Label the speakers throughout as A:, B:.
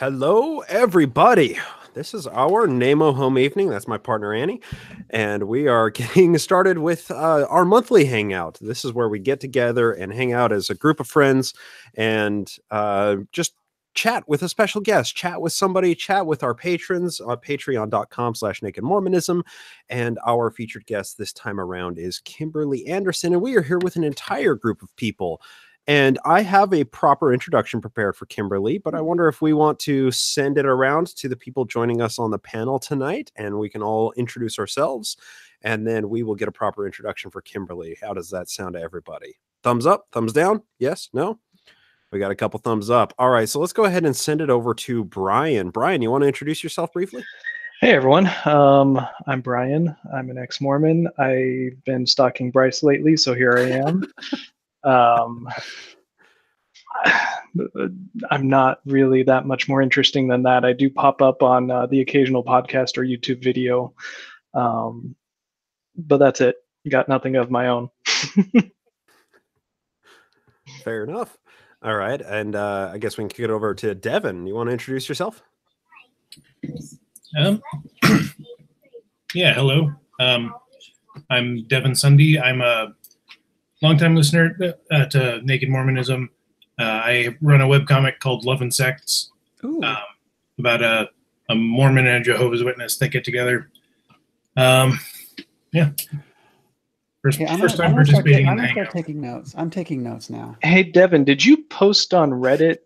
A: Hello, everybody. This is our NaMo home evening. That's my partner, Annie. And we are getting started with our monthly hangout. This is where we get together and hang out as a group of friends and just chat with a special guest, chat with somebody, chat with our patrons on patreon.com/nakedmormonism. And our featured guest this time around is Kimberly Anderson. And we are here with an entire group of people. And I have a proper introduction prepared for Kimberly, but I wonder if we want to send it around to the people joining us on the panel tonight, and we can all introduce ourselves, and then we will get a proper introduction for Kimberly. How does that sound to everybody? Thumbs up, thumbs down? Yes, no? We got a couple thumbs up. All right, so let's go ahead and send it over to Brian. Brian, you want to introduce yourself briefly?
B: Hey everyone, I'm Brian. I'm an ex-Mormon. I've been stalking Bryce lately, so here I am. I'm not really that much more interesting than that. I do pop up on the occasional podcast or YouTube video, but that's it. Got nothing of my own.
A: Fair enough. All right, and I guess we can kick it over to Devin. You want to introduce yourself?
C: Yeah, hello. I'm Devin Sunday. I'm a longtime listener to Naked Mormonism. I run a webcomic called Love and Sects about a Mormon and a Jehovah's Witness that get together. Yeah. First time participating in the hangout.
D: Start taking notes. I'm taking notes now.
B: Hey, Devin, did you post on Reddit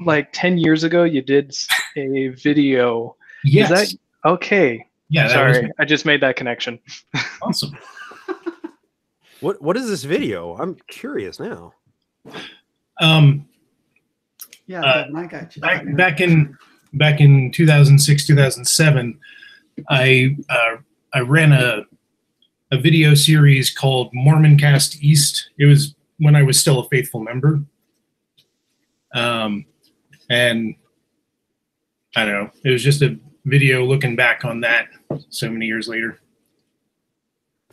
B: like 10 years ago? You did a video.
C: Yes.
B: Is that okay?
C: Yeah.
B: Sorry, I just made that connection.
C: Awesome.
A: What is this video? I'm curious now.
D: Yeah, I got you.
C: Back in 2006, 2007, I ran a video series called Mormon Cast East. It was when I was still a faithful member. And I don't know, it was just a video looking back on that so many years later.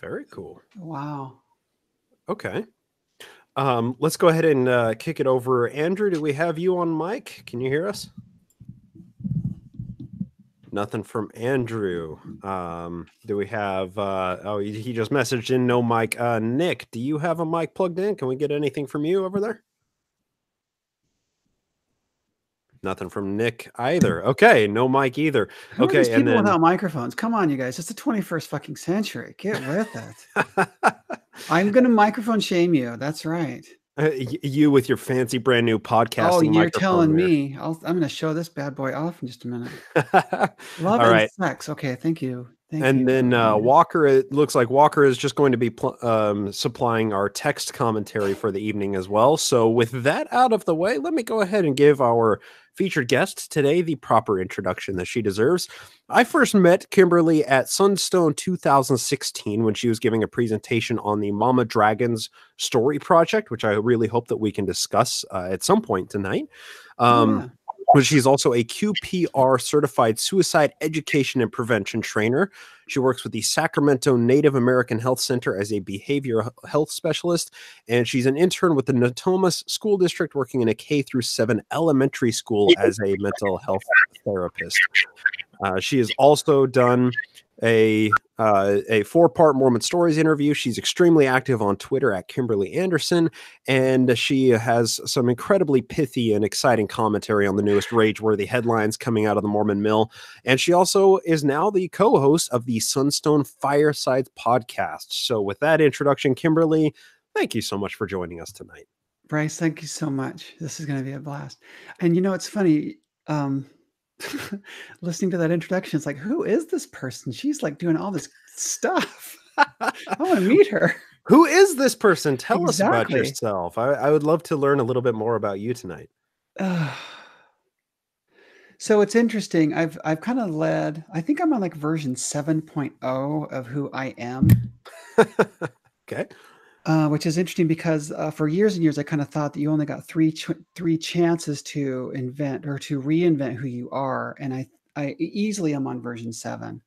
A: Very cool.
D: Wow.
A: Okay. Let's go ahead and kick it over. Andrew, do we have you on mic? Can you hear us? Nothing from Andrew. Do we have, he just messaged in no mic. Nick, do you have a mic plugged in? Can we get anything from you over there? Nothing from Nick either. Okay, no mic either.
D: Who
A: okay,
D: are these
A: and
D: people
A: then
D: without microphones? Come on, you guys. It's the 21st fucking century. Get with it. I'm going to microphone shame you. That's right.
A: You with your fancy brand new podcasting.
D: Oh, you're
A: microphone
D: telling
A: there.
D: me. I'm going to show this bad boy off in just a minute. Love
A: All
D: and
A: right.
D: sex. Okay, thank you.
A: And then Walker, it looks like Walker is just going to be supplying our text commentary for the evening as well. So with that out of the way, let me go ahead and give our featured guest today the proper introduction that she deserves. I first met Kimberly at Sunstone 2016 when she was giving a presentation on the Mama Dragons story project, which I really hope that we can discuss at some point tonight. But she's also a QPR certified suicide education and prevention trainer. She works with the Sacramento Native American Health Center as a behavioral health specialist, and she's an intern with the Natomas School District working in a K-7 elementary school as a mental health therapist. She has also done a 4-part Mormon Stories interview. She's extremely active on Twitter at Kimberly Anderson, and she has some incredibly pithy and exciting commentary on the newest rage-worthy headlines coming out of the Mormon Mill. And she also is now the co-host of the Sunstone Firesides podcast. So with that introduction, Kimberly, thank you so much for joining us tonight.
D: Bryce, thank you so much. This is going to be a blast. And you know, it's funny. Listening to that introduction, it's like, who is this person? She's like doing all this stuff. I want to meet her.
A: Who is this person? Tell us about
D: Exactly.
A: yourself. I would love to learn a little bit more about you tonight.
D: So it's interesting. I've kind of led, I think I'm on like version 7.0 of who I am.
A: Okay.
D: Which is interesting because for years and years, I kind of thought that you only got three chances to invent or to reinvent who you are. And I easily am on version 7.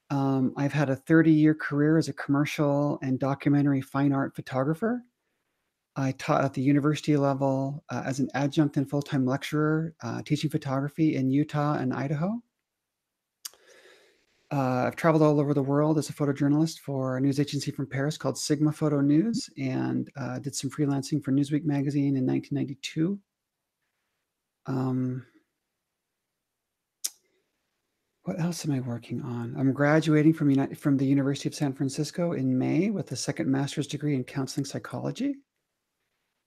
D: I've had a 30-year career as a commercial and documentary fine art photographer. I taught at the university level as an adjunct and full-time lecturer, teaching photography in Utah and Idaho. I've traveled all over the world as a photojournalist for a news agency from Paris called Sigma Photo News, and did some freelancing for Newsweek magazine in 1992. What else am I working on? I'm graduating from the University of San Francisco in May with a second master's degree in counseling psychology.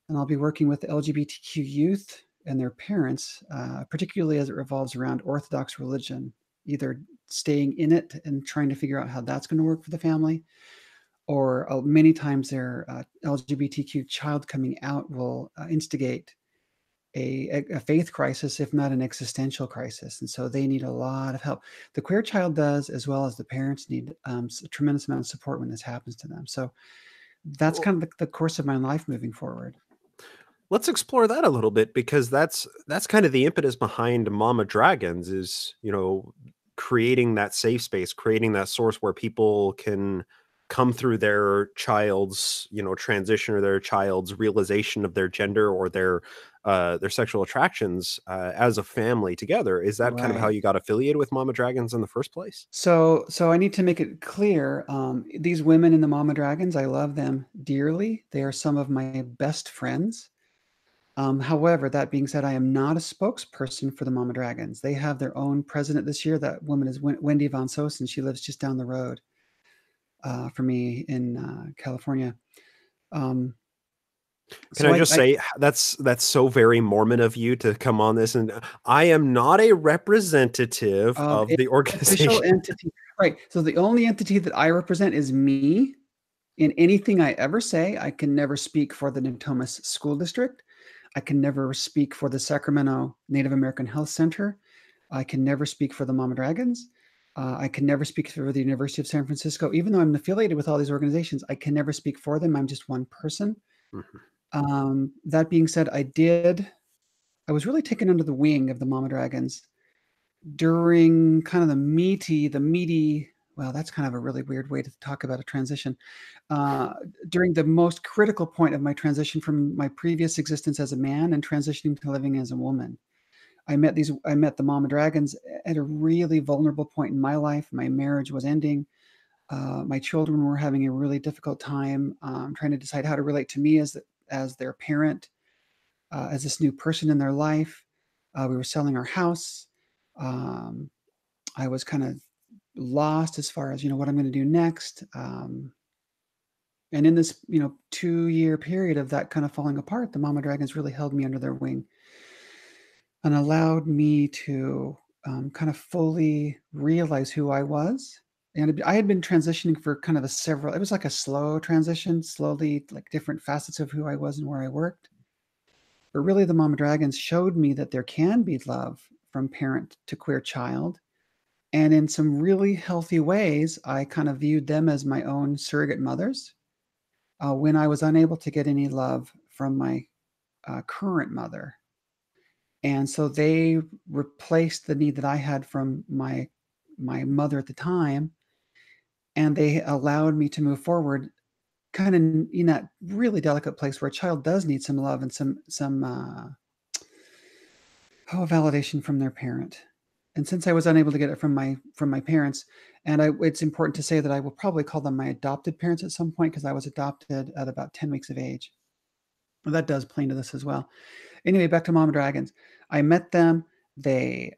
D: And I'll be working with LGBTQ youth and their parents, particularly as it revolves around Orthodox religion, either staying in it and trying to figure out how that's going to work for the family, or many times their LGBTQ child coming out will instigate a faith crisis, if not an existential crisis. And so they need a lot of help. The queer child does, as well as the parents need a tremendous amount of support when this happens to them. So that's kind of the course of my life moving forward.
A: Let's explore that a little bit, because that's kind of the impetus behind Mama Dragons is, creating that safe space, creating that source where people can come through their child's, transition or their child's realization of their gender or their sexual attractions as a family together. Is that kind of how you got affiliated with Mama Dragons in the first place?
D: So I need to make it clear. These women in the Mama Dragons, I love them dearly. They are some of my best friends. However, that being said, I am not a spokesperson for the Mama Dragons. They have their own president this year. That woman is Wendy Von Sosen. She lives just down the road for me in California.
A: Can I just say that's so very Mormon of you to come on this, and I am not a representative of the organization.
D: Official entity, right? So the only entity that I represent is me. In anything I ever say, I can never speak for the Natomas School District. I can never speak for the Sacramento Native American Health Center. I can never speak for the Mama Dragons. I can never speak for the University of San Francisco. Even though I'm affiliated with all these organizations, I can never speak for them. I'm just one person. Mm-hmm. That being said, I was really taken under the wing of the Mama Dragons during kind of the meaty, well, that's kind of a really weird way to talk about a transition. During the most critical point of my transition from my previous existence as a man and transitioning to living as a woman. I met the Mama Dragons at a really vulnerable point in my life. My marriage was ending. My children were having a really difficult time trying to decide how to relate to me as their parent, as this new person in their life. We were selling our house. I was kind of lost as far as, what I'm going to do next. And in this, 2-year period of that kind of falling apart, the Mama Dragons really held me under their wing and allowed me to kind of fully realize who I was. And I had been transitioning for kind of it was like a slow transition, slowly, like different facets of who I was and where I worked. But really the Mama Dragons showed me that there can be love from parent to queer child. And in some really healthy ways, I kind of viewed them as my own surrogate mothers when I was unable to get any love from my current mother. And so they replaced the need that I had from my mother at the time. And they allowed me to move forward kind of in that really delicate place where a child does need some love and some validation from their parent. And since I was unable to get it from my parents, and it's important to say that I will probably call them my adopted parents at some point, because I was adopted at about 10 weeks of age. Well, that does play into this as well. Anyway, back to Mama Dragons. I met them. They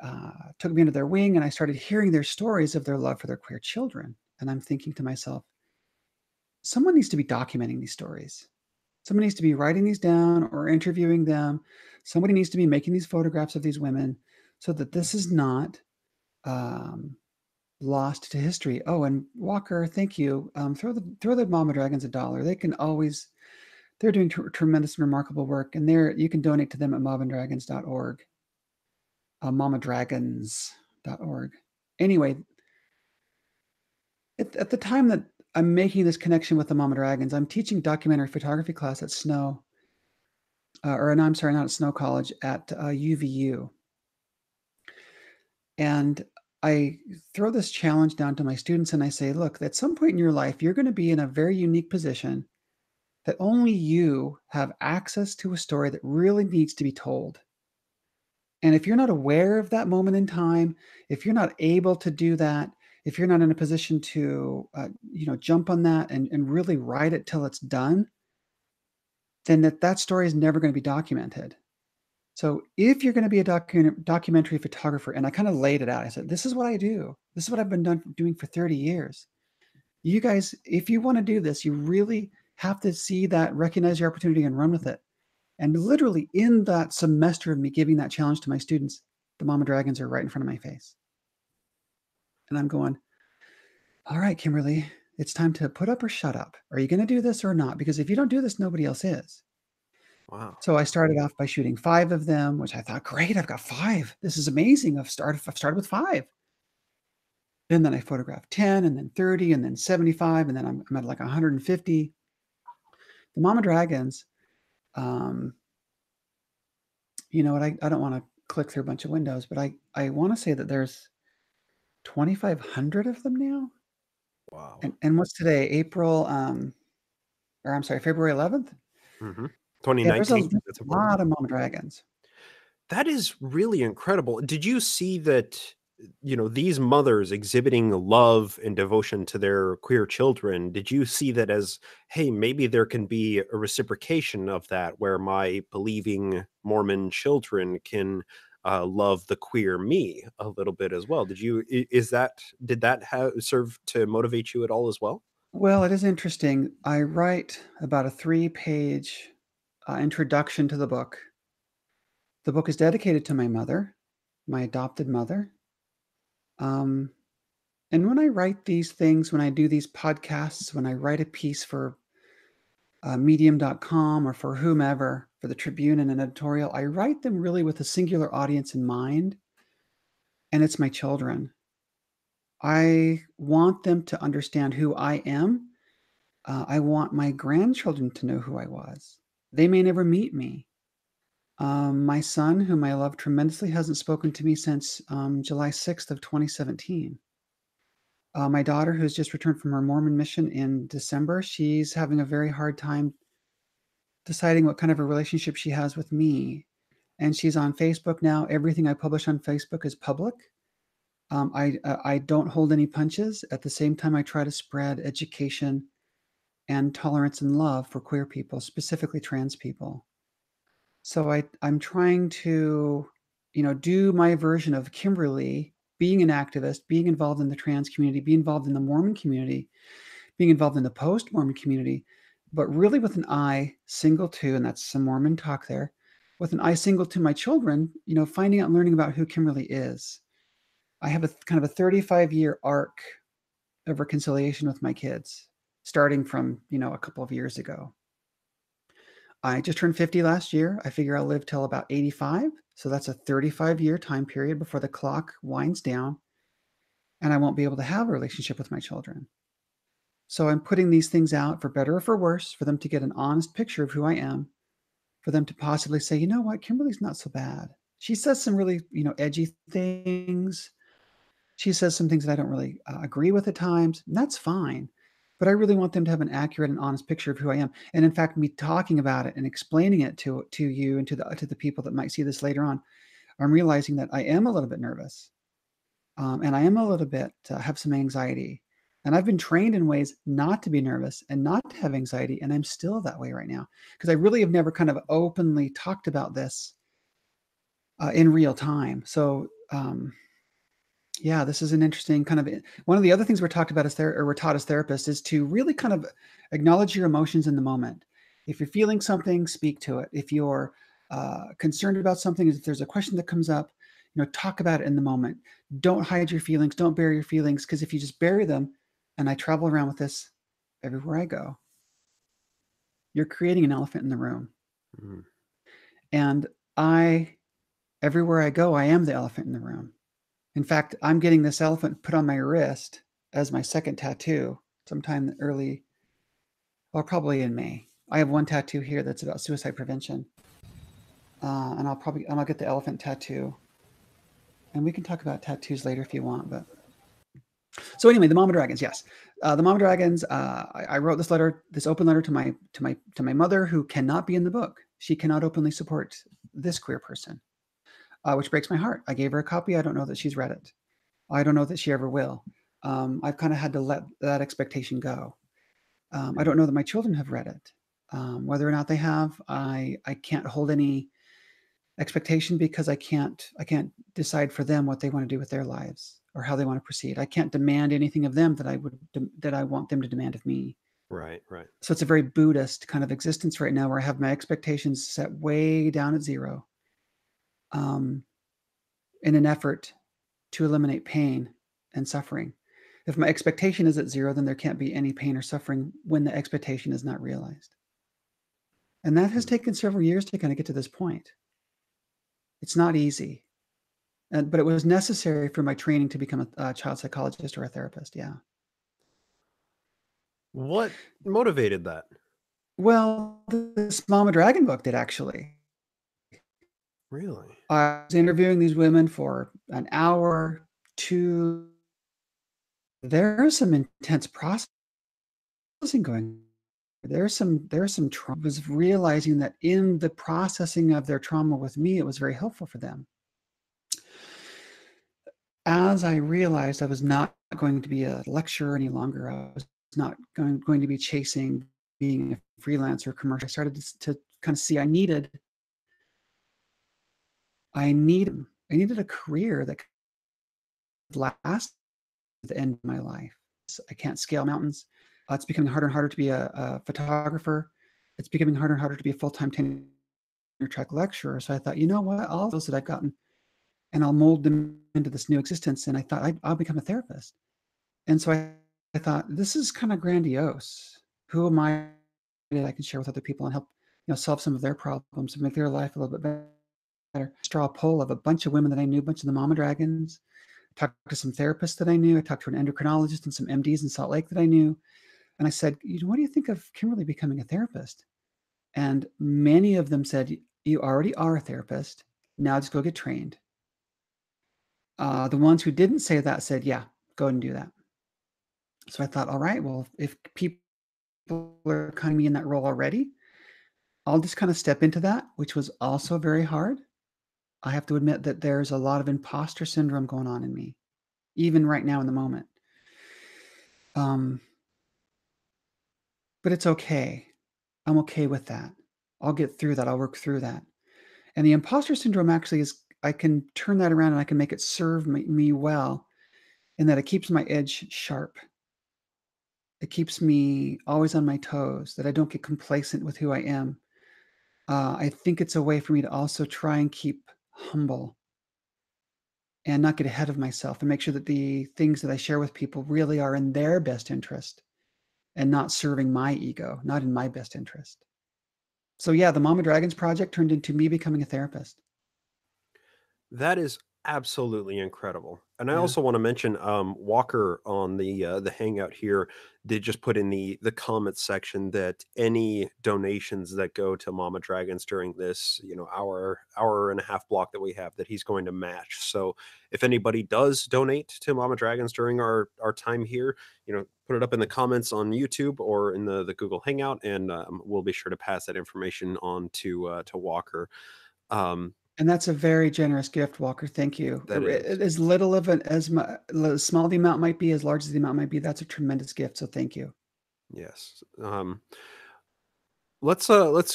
D: took me under their wing, and I started hearing their stories of their love for their queer children. And I'm thinking to myself, someone needs to be documenting these stories. Someone needs to be writing these down or interviewing them. Somebody needs to be making these photographs of these women so that this is not lost to history. Oh, and Walker, thank you. Throw the Mama Dragons $1. They're doing tremendous and remarkable work, and you can donate to them at mamadragons.org. Mamadragons.org. Anyway, at the time that I'm making this connection with the Mama Dragons, I'm teaching documentary photography class at Snow, not at Snow College, at UVU. And I throw this challenge down to my students and I say, look, at some point in your life, you're going to be in a very unique position that only you have access to a story that really needs to be told. And if you're not aware of that moment in time, if you're not able to do that, if you're not in a position to, jump on that and really write it till it's done, then that story is never going to be documented. So if you're going to be a documentary photographer, and I kind of laid it out, I said, this is what I do. This is what I've been doing for 30 years. You guys, if you want to do this, you really have to see that, recognize your opportunity and run with it. And literally in that semester of me giving that challenge to my students, the mama dragons are right in front of my face. And I'm going, all right, Kimberly, it's time to put up or shut up. Are you going to do this or not? Because if you don't do this, nobody else is.
A: Wow.
D: So I started off by shooting 5 of them, which I thought, great, I've got 5. This is amazing. I've started with 5. And then I photographed 10 and then 30 and then 75. And then I'm at like 150. The mama dragons, you know what? I don't want to click through a bunch of windows, but I want to say that there's 2,500 of them now.
A: Wow.
D: And what's today? February 11th?
A: Mm-hmm.
D: Yeah, there's
A: 2019.
D: a lot of mama dragons.
A: That is really incredible. Did you see that, these mothers exhibiting love and devotion to their queer children? Did you see that as, hey, maybe there can be a reciprocation of that where my believing Mormon children can love the queer me a little bit as well? Did that serve to motivate you at all as well?
D: Well, it is interesting. I write about a 3-page introduction to the book. The book is dedicated to my mother, my adopted mother. And when I write these things, when I do these podcasts, when I write a piece for medium.com or for whomever, for the Tribune and an editorial, I write them really with a singular audience in mind, and it's my children. I want them to understand who I am. I want my grandchildren to know who I was. They may never meet me. My son, whom I love tremendously, hasn't spoken to me since July 6th of 2017. My daughter, who's just returned from her Mormon mission in December, she's having a very hard time deciding what kind of a relationship she has with me. And she's on Facebook now. Everything I publish on Facebook is public. I don't hold any punches. At the same time, I try to spread education and tolerance and love for queer people, specifically trans people. So I'm trying to, do my version of Kimberly being an activist, being involved in the trans community, being involved in the Mormon community, being involved in the post-Mormon community, but really with an eye single to, and that's some Mormon talk there, with an eye single to my children, finding out and learning about who Kimberly is. I have a kind of a 35-year arc of reconciliation with my kids, starting from, a couple of years ago. I just turned 50 last year. I figure I'll live till about 85. So that's a 35-year time period before the clock winds down and I won't be able to have a relationship with my children. So I'm putting these things out for better or for worse, for them to get an honest picture of who I am, for them to possibly say, you know what, Kimberly's not so bad. She says some really, edgy things. She says some things that I don't really agree with at times, and that's fine. But I really want them to have an accurate and honest picture of who I am. And in fact, me talking about it and explaining it to you and to the people that might see this later on, I'm realizing that I am a little bit nervous. And I am a little bit, have some anxiety. And I've been trained in ways not to be nervous and not to have anxiety. And I'm still that way right now because I really have never kind of openly talked about this in real time. So, yeah, this is an interesting kind of one of the other things we're taught as therapists is to really kind of acknowledge your emotions in the moment. If you're feeling something, speak to it. If you're concerned about something, if there's a question that comes up, talk about it in the moment. Don't hide your feelings. Don't bury your feelings, because if you just bury them, and I travel around with this everywhere I go, you're creating an elephant in the room. Mm. And everywhere I go, I am the elephant in the room. In fact, I'm getting this elephant put on my wrist as my second tattoo sometime probably in May. I have one tattoo here that's about suicide prevention. And I'll get the elephant tattoo. And we can talk about tattoos later if you want, but So anyway, the Mama Dragons, yes. The Mama Dragons, I wrote this letter, this open letter to my mother, who cannot be in the book. She cannot openly support this queer person, which breaks my heart. I gave her a copy. I don't know that she's read it. I don't know that she ever will. I've kind of had to let that expectation go. I don't know that my children have read it. Whether or not they have, I can't hold any expectation, because I can't decide for them what they want to do with their lives or how they want to proceed. I can't demand anything of them that I want them to demand of me.
A: Right, right.
D: So it's a very Buddhist kind of existence right now, where I have my expectations set way down at zero, in an effort to eliminate pain and suffering. If my expectation is at zero, then there can't be any pain or suffering when the expectation is not realized. And that has taken several years to kind of get to this point. It's not easy, but it was necessary for my training to become a child psychologist or a therapist. Yeah.
A: What motivated that?
D: Well, this Mama Dragon book did, actually.
A: Really?
D: I was interviewing these women for an hour, two. There's some intense processing going on. There's some trauma. I was realizing that in the processing of their trauma with me, it was very helpful for them. As I realized I was not going to be a lecturer any longer, I was not going to be chasing being a freelancer commercial. I started to kind of see I needed a career that could last at the end of my life. I can't scale mountains. It's becoming harder and harder to be a photographer. It's becoming harder and harder to be a full-time tenure track lecturer. So I thought, you know what, all those that I've gotten, and I'll mold them into this new existence. And I thought I'll become a therapist. And so I thought, this is kind of grandiose. Who am I that I can share with other people and help, solve some of their problems and make their life a little bit better? Straw poll of a bunch of women that I knew, a bunch of the Mama Dragons. I talked to some therapists that I knew. I talked to an endocrinologist and some MDs in Salt Lake that I knew. And I said, what do you think of Kimberly becoming a therapist? And many of them said, you already are a therapist. Now just go get trained. The ones who didn't say that said, yeah, go ahead and do that. So I thought, all right, well, if people are kind of me in that role already, I'll just kind of step into that, which was also very hard. I have to admit that there's a lot of imposter syndrome going on in me, even right now in the moment. But it's okay. I'm okay with that. I'll get through that. I'll work through that. And the imposter syndrome actually is, I can turn that around and I can make it serve me well, in that it keeps my edge sharp. It keeps me always on my toes, that I don't get complacent with who I am. I think it's a way for me to also try and keep humble and not get ahead of myself, and make sure that the things that I share with people really are in their best interest and not serving my ego, not in my best interest. So yeah, the Mama Dragons project turned into me becoming a therapist.
A: That is absolutely incredible. And I
D: Yeah.
A: also want to mention Walker on the hangout here did just put in the comments section that any donations that go to Mama Dragons during this, hour and a half block that we have, that he's going to match. So if anybody does donate to Mama Dragons during our time here, put it up in the comments on YouTube or in the Google Hangout, and we'll be sure to pass that information on to Walker.
D: And that's a very generous gift, Walker. Thank you. As little of it as small the amount might be, as large as the amount might be, that's a tremendous gift. So thank you.
A: Yes. Let's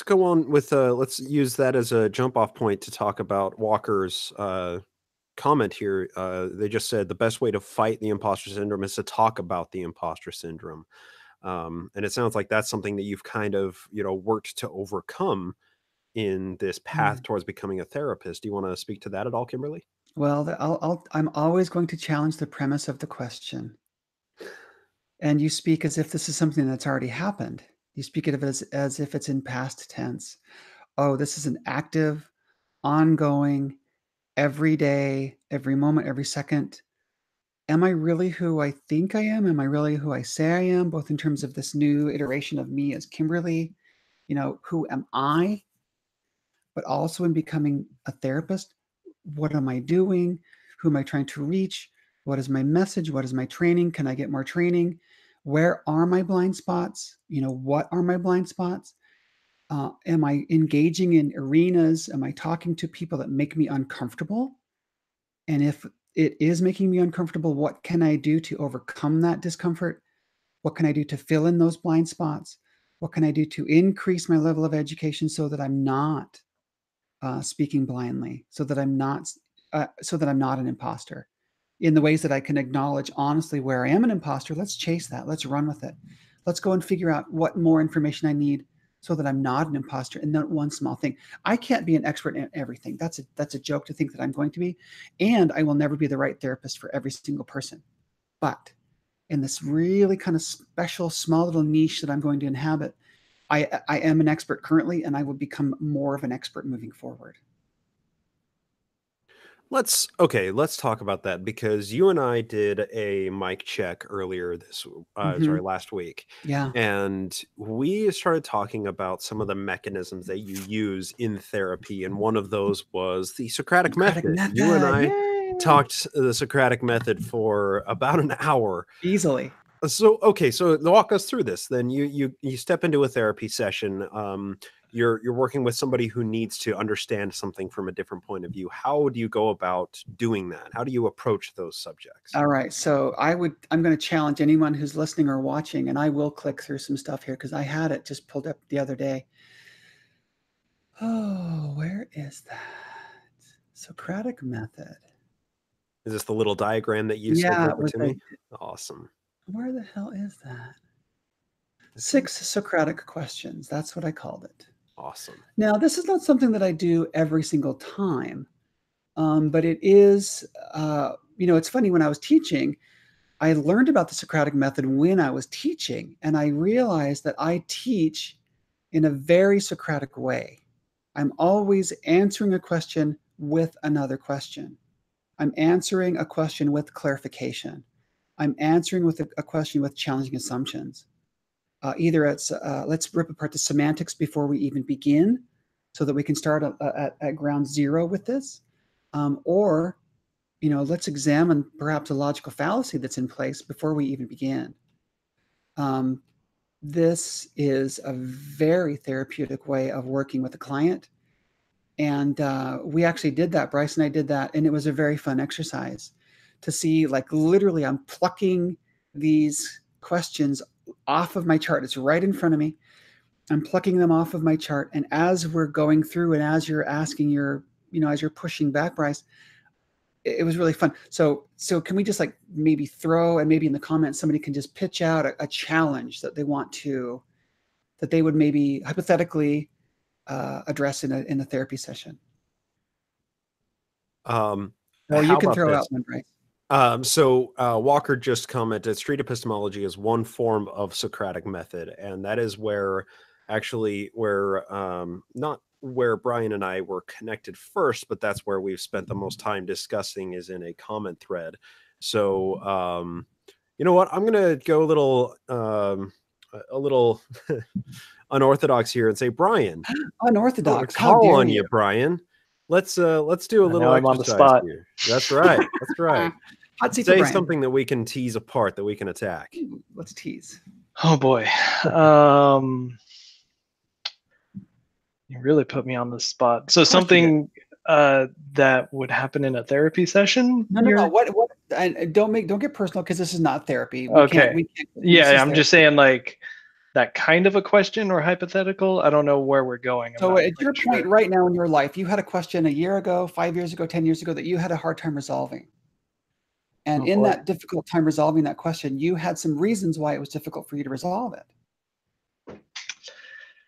A: go on with let's use that as a jump off point to talk about Walker's comment here. They just said the best way to fight the imposter syndrome is to talk about the imposter syndrome. And it sounds like that's something that you've kind of, worked to overcome in this path towards becoming a therapist. Do you want to speak to that at all, Kimberly?
D: Well, I'm always going to challenge the premise of the question. And you speak as if this is something that's already happened. You speak of it as if it's in past tense. Oh, this is an active, ongoing, every day, every moment, every second. Am I really who I think I am? Am I really who I say I am? Both in terms of this new iteration of me as Kimberly, who am I? But also in becoming a therapist, what am I doing? Who am I trying to reach? What is my message? What is my training? Can I get more training? Where are my blind spots? What are my blind spots? Am I engaging in arenas? Am I talking to people that make me uncomfortable? And if it is making me uncomfortable, what can I do to overcome that discomfort? What can I do to fill in those blind spots? What can I do to increase my level of education so that I'm not speaking blindly, so that I'm not an imposter? In the ways that I can acknowledge honestly where I am an imposter, let's chase that. Let's run with it. Let's go and figure out what more information I need so that I'm not an imposter. And not one small thing. I can't be an expert in everything. That's a joke to think that I'm going to be. And I will never be the right therapist for every single person. But in this really kind of special, small little niche that I'm going to inhabit, I am an expert currently, and I will become more of an expert moving forward.
A: Let's talk about that, because you and I did a mic check earlier last week.
D: Yeah.
A: And we started talking about some of the mechanisms that you use in therapy. And one of those was the Socratic method. You and I talked the Socratic method for about an hour.
D: Easily.
A: So walk us through this. Then you step into a therapy session. You're working with somebody who needs to understand something from a different point of view. How do you go about doing that? How do you approach those subjects?
D: All right. So I'm going to challenge anyone who's listening or watching, and I will click through some stuff here because I had it just pulled up the other day. Oh, where is that? Socratic method.
A: Is this the little diagram that you sent over to me? Awesome.
D: Where the hell is that? 6 Socratic questions. That's what I called it.
A: Awesome.
D: Now, this is not something that I do every single time, but it is, it's funny. When I was teaching, I learned about the Socratic method when I was teaching, and I realized that I teach in a very Socratic way. I'm always answering a question with another question. I'm answering a question with clarification. I'm answering with a question with challenging assumptions. Either it's let's rip apart the semantics before we even begin so that we can start at ground zero with this. Or, let's examine perhaps a logical fallacy that's in place before we even begin. This is a very therapeutic way of working with a client. And we actually did that. Bryce and I did that. And it was a very fun exercise to see, like, literally I'm plucking these questions off of my chart. It's right in front of me. I'm plucking them off of my chart. And as we're going through and as you're asking as you're pushing back, Bryce, it was really fun. So can we just maybe throw, and maybe in the comments, somebody can just pitch out a challenge that they that they would maybe hypothetically address in a therapy session. Or you can throw out one, Bryce.
A: Walker just commented, street epistemology is one form of Socratic method, and that is where not where Brian and I were connected first, but that's where we've spent the most time discussing, is in a comment thread. So you know what, I'm gonna go a little unorthodox here and say, Brian,
D: unorthodox,
A: call on you, Brian. Let's do a little exercise
B: on the spot
A: here. That's right. That's right. Say something that we can tease apart, that we can attack.
D: Let's tease.
B: Oh boy. You really put me on the spot. So something that would happen in a therapy session?
D: No. What? Don't get personal, because this is not therapy.
B: We can't, I'm just saying, that kind of a question or hypothetical. I don't know where we're going.
D: So at your point right now in your life, you had a question a year ago, 5 years ago, 10 years ago that you had a hard time resolving. And that difficult time resolving that question, you had some reasons why it was difficult for you to resolve it.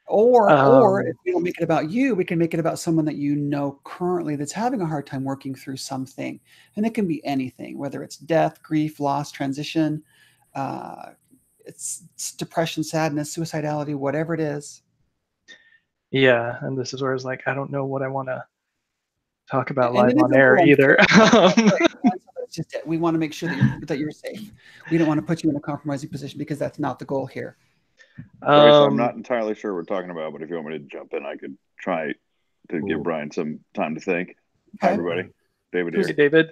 D: Or if we don't make it about you, we can make it about someone that you know currently that's having a hard time working through something. And it can be anything, whether it's death, grief, loss, transition, it's depression, sadness, suicidality, whatever it is.
B: Yeah, and this is where it's I don't know what I want to talk about live on air either.
D: It's just that we want to make sure that you're safe. We don't want to put you in a compromising position, because that's not the goal here.
E: I'm not entirely sure what we're talking about, but if you want me to jump in, I could try to give Brian some time to think. Hi, everybody. David here.
B: Hey, David.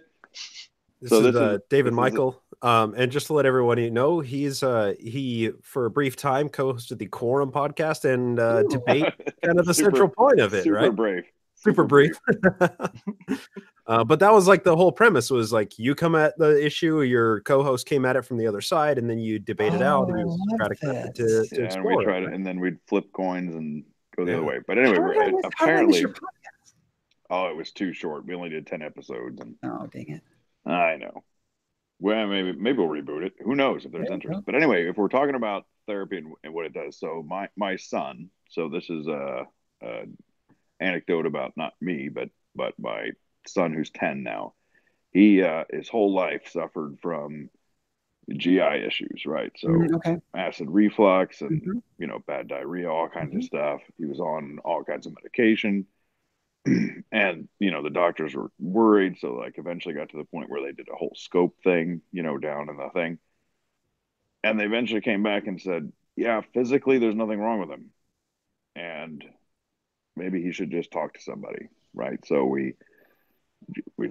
A: This is David Michael. And just to let everyone know, he for a brief time co-hosted the Quorum podcast and debate, kind of the central point of it, right? Super brief. But that was like the whole premise was like you come at the issue, your co-host came at it from the other side, and then you debate it out and use Socratic method to explore
E: and we tried it, and then we'd flip coins and go the other way. But anyway, apparently, oh, it was too short. We only did 10 episodes. And
D: oh, dang it!
E: I know. Well, maybe we'll reboot it. Who knows if there's interest? But anyway, if we're talking about therapy and what it does, so my son. So this is a anecdote about not me, but my son who's 10 now. He his whole life suffered from GI issues, right? So acid reflux and bad diarrhea, all kinds of stuff. He was on all kinds of medication. And the doctors were worried, so like eventually got to the point where they did a whole scope thing, down in the thing. And they eventually came back and said, yeah, physically there's nothing wrong with him. And maybe he should just talk to somebody, right? So we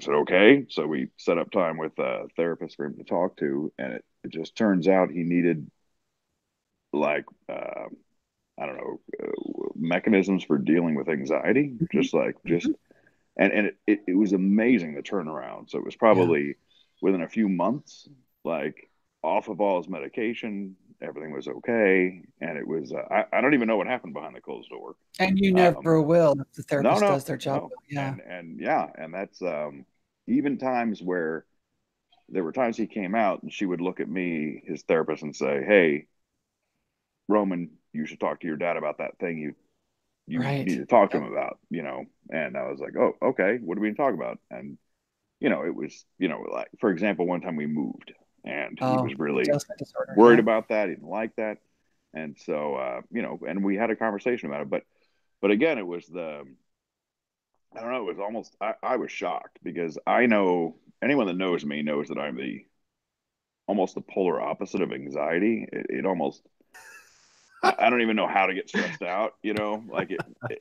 E: said, okay. So we set up time with a therapist for him to talk to, and it just turns out he needed like I don't know, mechanisms for dealing with anxiety, and it was amazing, the turnaround. So it was probably within a few months, like off of all his medication, everything was okay. And it was, I don't even know what happened behind the closed door.
D: And you never will if the therapist does their job.
E: No. And that's even times where there were times he came out and she would look at me, his therapist, and say, hey, Roman, you should talk to your dad about that thing you need to talk to him about, and I was like, oh, okay, what are we going to talk about? And it was like, for example, one time we moved and he was really worried about that. He didn't like that. And so and we had a conversation about it, but again, it was I don't know, it was almost, I was shocked, because I know anyone that knows me knows that I'm almost the polar opposite of anxiety. It almost, I don't even know how to get stressed out, like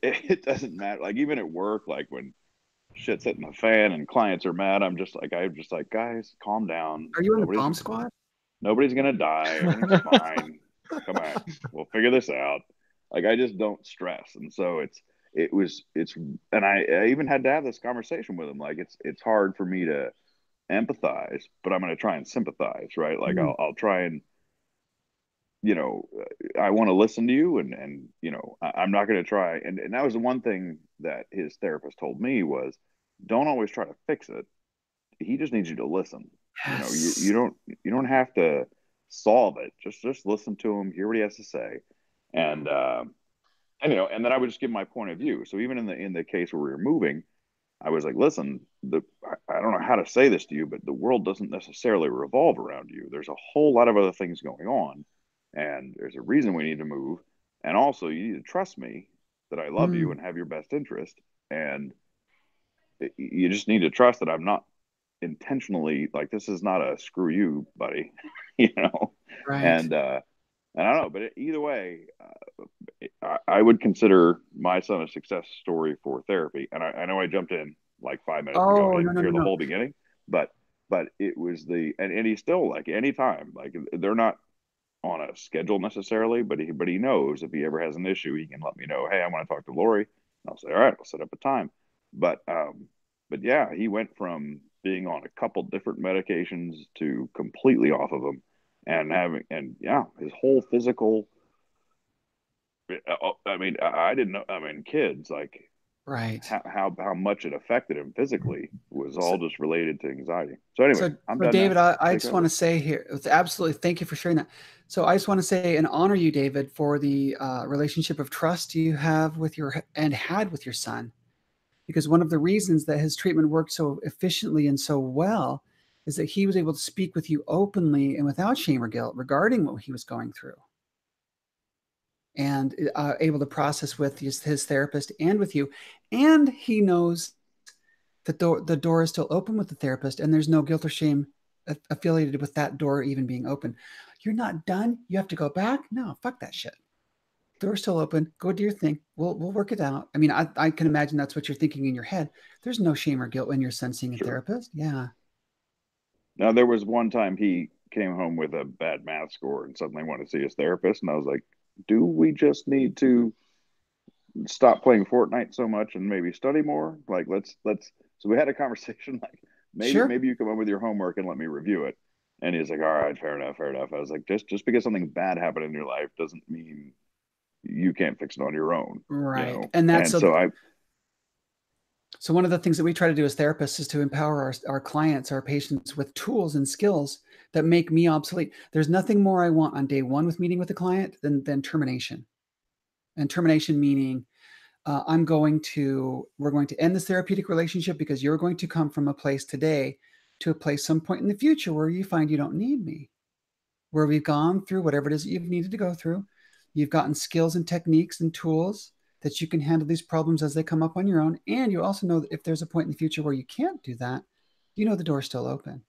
E: it doesn't matter. Like even at work, like when shit's hitting the fan and clients are mad, I'm just like, guys, calm down.
D: Are you in the bomb squad?
E: Nobody's going to die. Everything's fine. Come on. We'll figure this out. Like, I just don't stress. And so and I even had to have this conversation with him. Like it's hard for me to empathize, but I'm going to try and sympathize, right? Like I'll try and, I want to listen to you, and I'm not going to try. And that was the one thing that his therapist told me was, don't always try to fix it. He just needs you to listen.
D: Yes.
E: You don't have to solve it. Just listen to him, hear what he has to say. And then I would just give my point of view. So even in the case where we were moving, I was like, listen, I don't know how to say this to you, but the world doesn't necessarily revolve around you. There's a whole lot of other things going on. And there's a reason we need to move. And also you need to trust me that I love you and have your best interest. And you just need to trust that I'm not intentionally, like, this is not a screw you, buddy,
D: Right.
E: And I don't know, but either way, I would consider my son a success story for therapy. And I know I jumped in like 5 minutes ago and didn't hear the whole beginning, but it was and he's still, like, anytime, like, they're not on a schedule necessarily, but he knows if he ever has an issue, he can let me know, hey, I want to talk to Lori. And I'll say, all right, I'll set up a time. But yeah, he went from being on a couple different medications to completely off of them, and his whole physical, I mean, I didn't know, I mean, kids, like,
D: right,
E: how much it affected him physically was all just related to anxiety. So anyway, I'm done.
D: David, I just want to say here, it's absolutely, thank you for sharing that. So I just want to say and honor you, David, for the relationship of trust you have with had with your son, because one of the reasons that his treatment worked so efficiently and so well is that he was able to speak with you openly and without shame or guilt regarding what he was going through, and able to process with his therapist and with you. And he knows that the door is still open with the therapist, and there's no guilt or shame affiliated with that door even being open. You're not done. You have to go back. No, fuck that shit. Door's still open. Go do your thing. We'll work it out. I mean, I can imagine that's what you're thinking in your head. There's no shame or guilt when you're seeing a therapist. Yeah.
E: Now, there was one time he came home with a bad math score and suddenly wanted to see his therapist. And I was like, do we just need to stop playing Fortnite so much and maybe study more? Like, so we had a conversation like,
D: Sure.
E: maybe you come up with your homework and let me review it. And he's like, all right, fair enough, fair enough. I was like, just because something bad happened in your life doesn't mean you can't fix it on your own.
D: Right.
E: You know?
D: And that's
E: so
D: one of the things that we try to do as therapists is to empower our clients, our patients with tools and skills that make me obsolete. There's nothing more I want on day one with meeting with a client than termination. And termination meaning we're going to end this therapeutic relationship because you're going to come from a place today to a place some point in the future where you find you don't need me, where we've gone through whatever it is that you've needed to go through. You've gotten skills and techniques and tools that you can handle these problems as they come up on your own. And you also know that if there's a point in the future where you can't do that, you know the door's still open.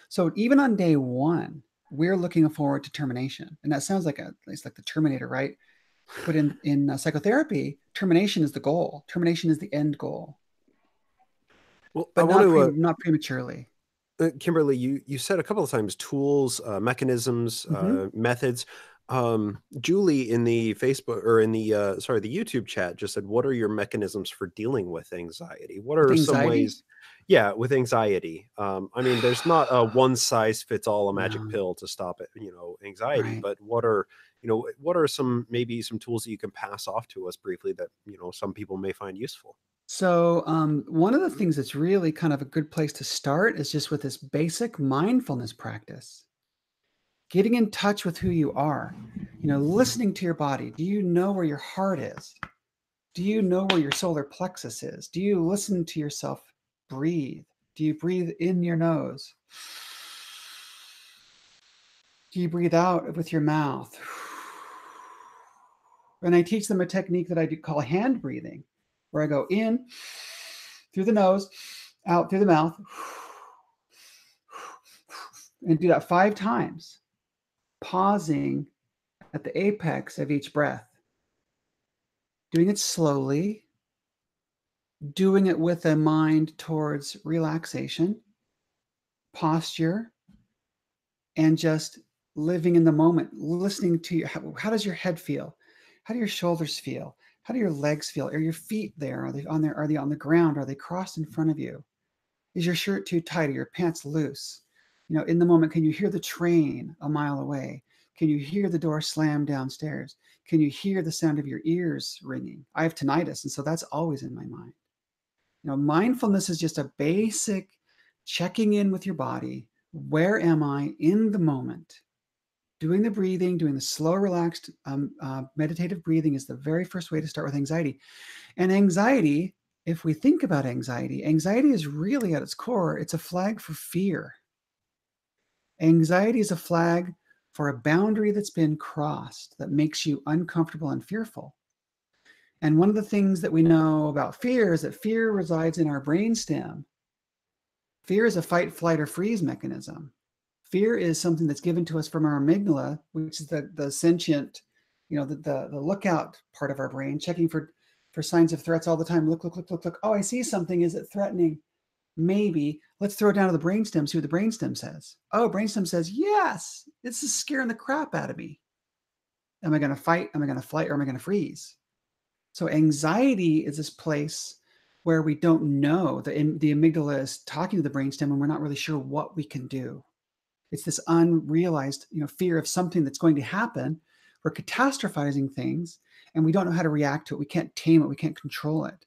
D: So even on day one, we're looking forward to termination. And that sounds like it's like the Terminator, right? But in psychotherapy, termination is the goal. Termination is the end goal.
A: Well,
D: but
A: I want to
D: not prematurely.
A: Kimberly, you said a couple of times tools, mechanisms, methods. Julie in the Facebook or in the the YouTube chat just said, "What are your mechanisms for dealing with anxiety? What are some ways?" Yeah, with anxiety. I mean, there's not a one size fits all, a magic pill to stop it, anxiety.
D: Right.
A: But what are maybe some tools that you can pass off to us briefly that some people may find useful?
D: So one of the things that's really kind of a good place to start is just with this basic mindfulness practice. Getting in touch with who you are, listening to your body. Do you know where your heart is? Do you know where your solar plexus is? Do you listen to yourself breathe? Do you breathe in your nose? Do you breathe out with your mouth? And I teach them a technique that I call hand breathing, where I go in through the nose, out through the mouth, and do that 5 times, pausing at the apex of each breath, doing it slowly, doing it with a mind towards relaxation, posture, and just living in the moment, listening to how does your head feel? How do your shoulders feel? How do your legs feel? Are your feet there? Are they on the ground? Are they crossed in front of you? Is your shirt too tight? Are your pants loose? In the moment, can you hear the train a mile away? Can you hear the door slam downstairs? Can you hear the sound of your ears ringing? I have tinnitus, and so that's always in my mind. Mindfulness is just a basic checking in with your body. Where am I in the moment? Doing the breathing, doing the slow, relaxed, meditative breathing is the very first way to start with anxiety. And anxiety, if we think about anxiety is really at its core, it's a flag for fear. Anxiety is a flag for a boundary that's been crossed that makes you uncomfortable and fearful. And one of the things that we know about fear is that fear resides in our brainstem. Fear is a fight, flight, or freeze mechanism. Fear is something that's given to us from our amygdala, which is the sentient, the lookout part of our brain, checking for signs of threats all the time. Look. Oh, I see something. Is it threatening? Maybe. Let's throw it down to the brainstem, see what the brainstem says. Oh, brainstem says, yes, this is scaring the crap out of me. Am I going to fight? Am I going to flight? Or am I going to freeze? So anxiety is this place where we don't know. The amygdala is talking to the brainstem and we're not really sure what we can do. It's this unrealized, fear of something that's going to happen. We're catastrophizing things and we don't know how to react to it. We can't tame it. We can't control it.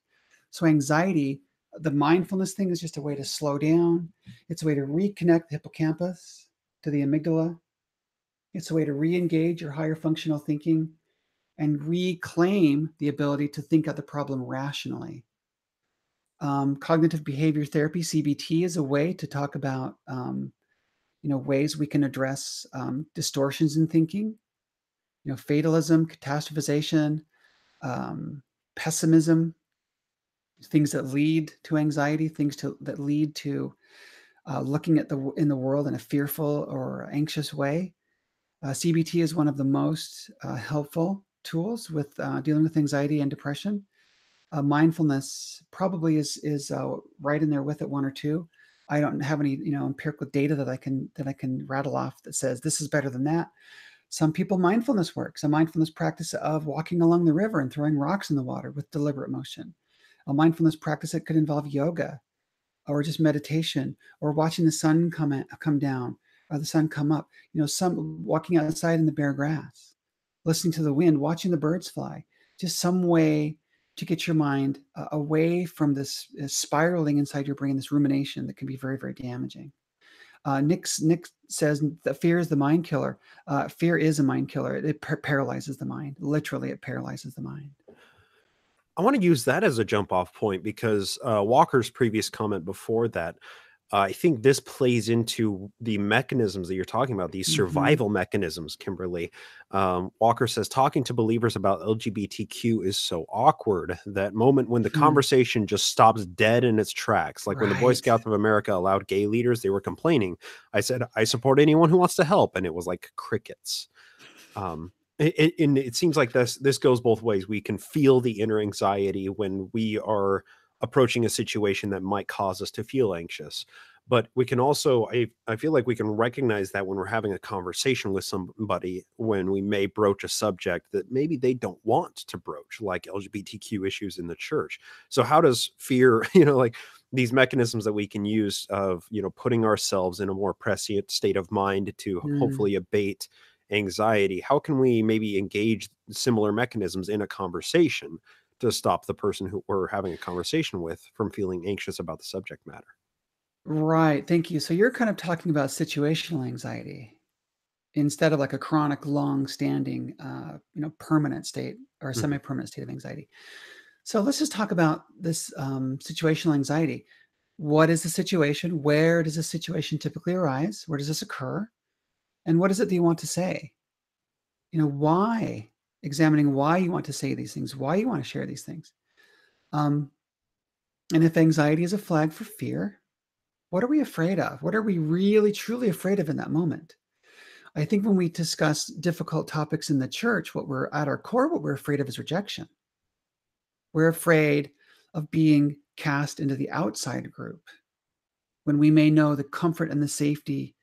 D: So anxiety, the mindfulness thing, is just a way to slow down. It's a way to reconnect the hippocampus to the amygdala. It's a way to re-engage your higher functional thinking and reclaim the ability to think of the problem rationally. Cognitive behavior therapy, CBT, is a way to talk about ways we can address distortions in thinking, fatalism, catastrophization, pessimism, things that lead to anxiety, that lead to looking at in the world in a fearful or anxious way. CBT is one of the most helpful tools with dealing with anxiety and depression. Mindfulness probably is right in there with it, 1 or 2. I don't have any, empirical data that I can rattle off that says this is better than that. Some people mindfulness works, a mindfulness practice of walking along the river and throwing rocks in the water with deliberate motion. A mindfulness practice that could involve yoga or just meditation or watching the sun come down or the sun come up. Some walking outside in the bare grass, listening to the wind, watching the birds fly. Just some way to get your mind away from this spiraling inside your brain, this rumination that can be very, very damaging. Nick says that fear is the mind killer. Fear is a mind killer. It paralyzes the mind. Literally, it paralyzes the mind.
A: I want to use that as a jump off point because Walker's previous comment before that, I think this plays into the mechanisms that you're talking about, these survival mechanisms, Kimberly. Walker says, talking to believers about LGBTQ is so awkward. That moment when the conversation just stops dead in its tracks. Like when the Boy Scouts of America allowed gay leaders, they were complaining. I said, I support anyone who wants to help. And it was like crickets. It seems like this goes both ways. We can feel the inner anxiety when we are approaching a situation that might cause us to feel anxious. But we can also, I feel like we can recognize that when we're having a conversation with somebody, when we may broach a subject that maybe they don't want to broach, like LGBTQ issues in the church. So how does fear, like these mechanisms that we can use of, putting ourselves in a more prescient state of mind to hopefully abate anxiety, how can we maybe engage similar mechanisms in a conversation to stop the person who we're having a conversation with from feeling anxious about the subject matter?
D: Right. Thank you. So you're kind of talking about situational anxiety instead of like a chronic, long-standing, permanent state or a semi-permanent state of anxiety. So let's just talk about this situational anxiety. What is the situation? Where does the situation typically arise? Where does this occur? And what is it that you want to say? Why? Examining why you want to say these things, why you want to share these things. And if anxiety is a flag for fear, what are we afraid of? What are we really, truly afraid of in that moment? I think when we discuss difficult topics in the church, what we're afraid of is rejection. We're afraid of being cast into the outside group when we may know the comfort and the safety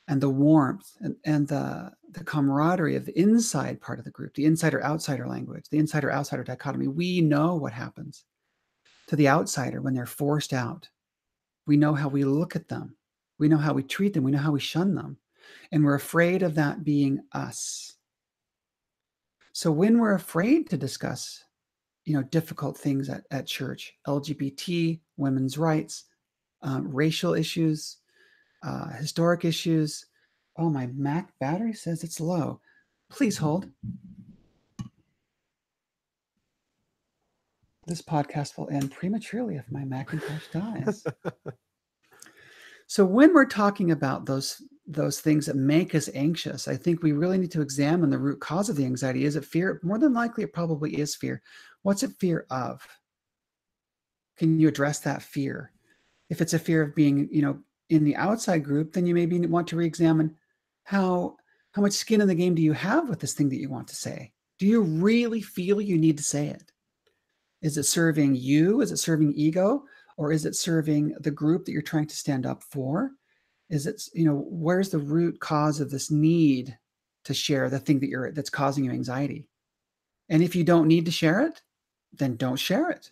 D: and the warmth and the camaraderie of the inside part of the group, the insider-outsider language, the insider-outsider dichotomy. We know what happens to the outsider when they're forced out. We know how we look at them. We know how we treat them. We know how we shun them. And we're afraid of that being us. So when we're afraid to discuss, difficult things at church, LGBT, women's rights, racial issues, historic issues. Oh, my Mac battery says it's low. Please hold. This podcast will end prematurely if my Macintosh dies. So when we're talking about those things that make us anxious, I think we really need to examine the root cause of the anxiety. Is it fear? More than likely, it probably is fear. What's it fear of? Can you address that fear? If it's a fear of being, in the outside group, then you maybe want to re-examine how much skin in the game do you have with this thing that you want to say? Do you really feel you need to say it? Is it serving you? Is it serving ego? Or is it serving the group that you're trying to stand up for? Is it, where's the root cause of this need to share the thing that's causing you anxiety? And if you don't need to share it, then don't share it.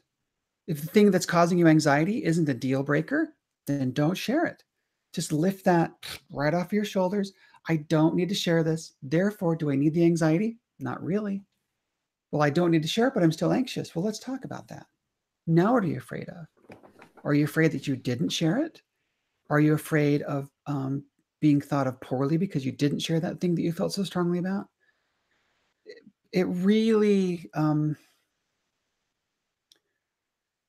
D: If the thing that's causing you anxiety isn't a deal breaker, then don't share it. Just lift that right off your shoulders. I don't need to share this. Therefore, do I need the anxiety? Not really. Well, I don't need to share it, but I'm still anxious. Well, let's talk about that. Now, what are you afraid of? Are you afraid that you didn't share it? Are you afraid of being thought of poorly because you didn't share that thing that you felt so strongly about? It really...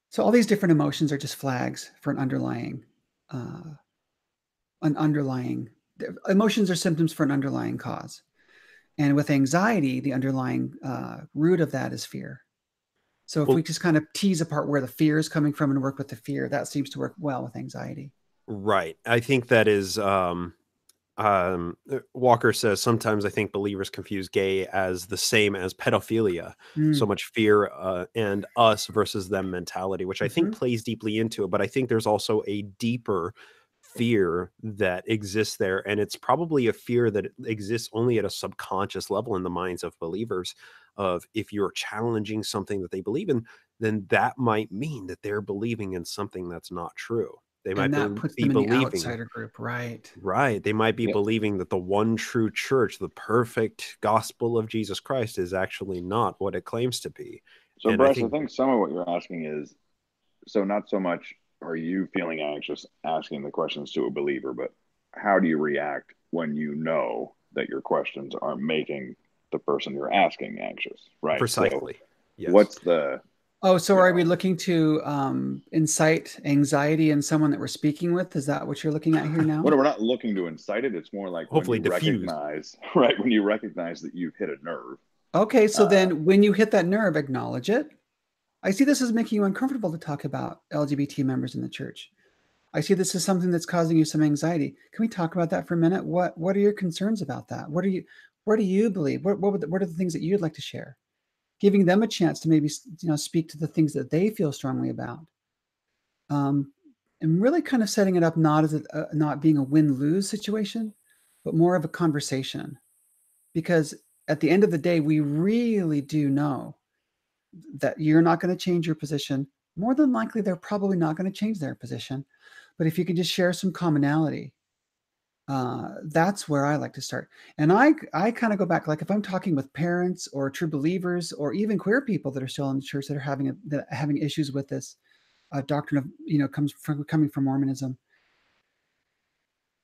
D: So all these different emotions are just flags for an underlying emotions are symptoms for an underlying cause. And with anxiety, the underlying root of that is fear. So if we just kind of tease apart where the fear is coming from and work with the fear, that seems to work well with anxiety.
A: Right. I think that is Walker says, sometimes I think believers confuse gay as the same as pedophilia. So much fear and us versus them mentality, which I think plays deeply into it. But I think there's also a deeper fear that exists there. And it's probably a fear that exists only at a subconscious level in the minds of believers, of if you're challenging something that they believe in, then that might mean that they're believing in something that's not true. They might
D: And that puts
A: be
D: them in the
A: believing,
D: outsider group, right?
A: right. They might be
E: Yep.
A: believing that the one true church, the perfect gospel of Jesus Christ, is actually not what it claims to be.
E: So,
A: And
E: Bryce, I think some of what you're asking is, so not so much are you feeling anxious asking the questions to a believer, but how do you react when you know that your questions are making the person you're asking anxious, right?
A: precisely.
E: So
A: Yes.
E: what's the...
D: Oh, so are we looking to incite anxiety in someone that we're speaking with? Is that what you're looking at here now?
E: Well, we're not looking to incite it. It's more like
A: hopefully
E: when you
A: diffuse.
E: recognize, right? When you recognize that you've hit a nerve.
D: Okay, so then when you hit that nerve, acknowledge it. I see this as making you uncomfortable to talk about LGBT members in the church. I see this as something that's causing you some anxiety. Can we talk about that for a minute? What are your concerns about that? Where do you believe? What are the things that you'd like to share? Giving them a chance to maybe speak to the things that they feel strongly about, and really kind of setting it up not as not being a win-lose situation, but more of a conversation. Because at the end of the day, we really do know that you're not going to change your position. More than likely, they're probably not going to change their position. But if you can just share some commonality, that's where I like to start. And I kind of go back, like if I'm talking with parents or true believers or even queer people that are still in the church that are having issues with this doctrine of, coming from Mormonism,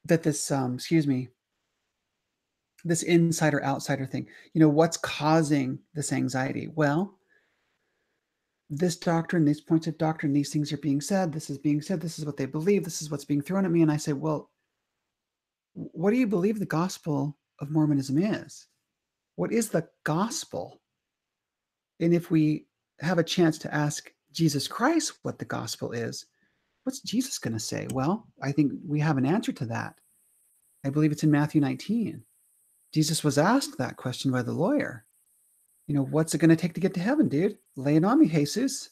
D: that this, this insider outsider thing, what's causing this anxiety? Well, this doctrine, these points of doctrine, these things are being said, this is being said, this is what they believe, this is what's being thrown at me. And I say, well, what do you believe the gospel of Mormonism is? What is the gospel? And if we have a chance to ask Jesus Christ what the gospel is, what's Jesus going to say? Well, I think we have an answer to that. I believe it's in Matthew 19. Jesus was asked that question by the lawyer. What's it going to take to get to heaven, dude? Lay it on me, Jesus.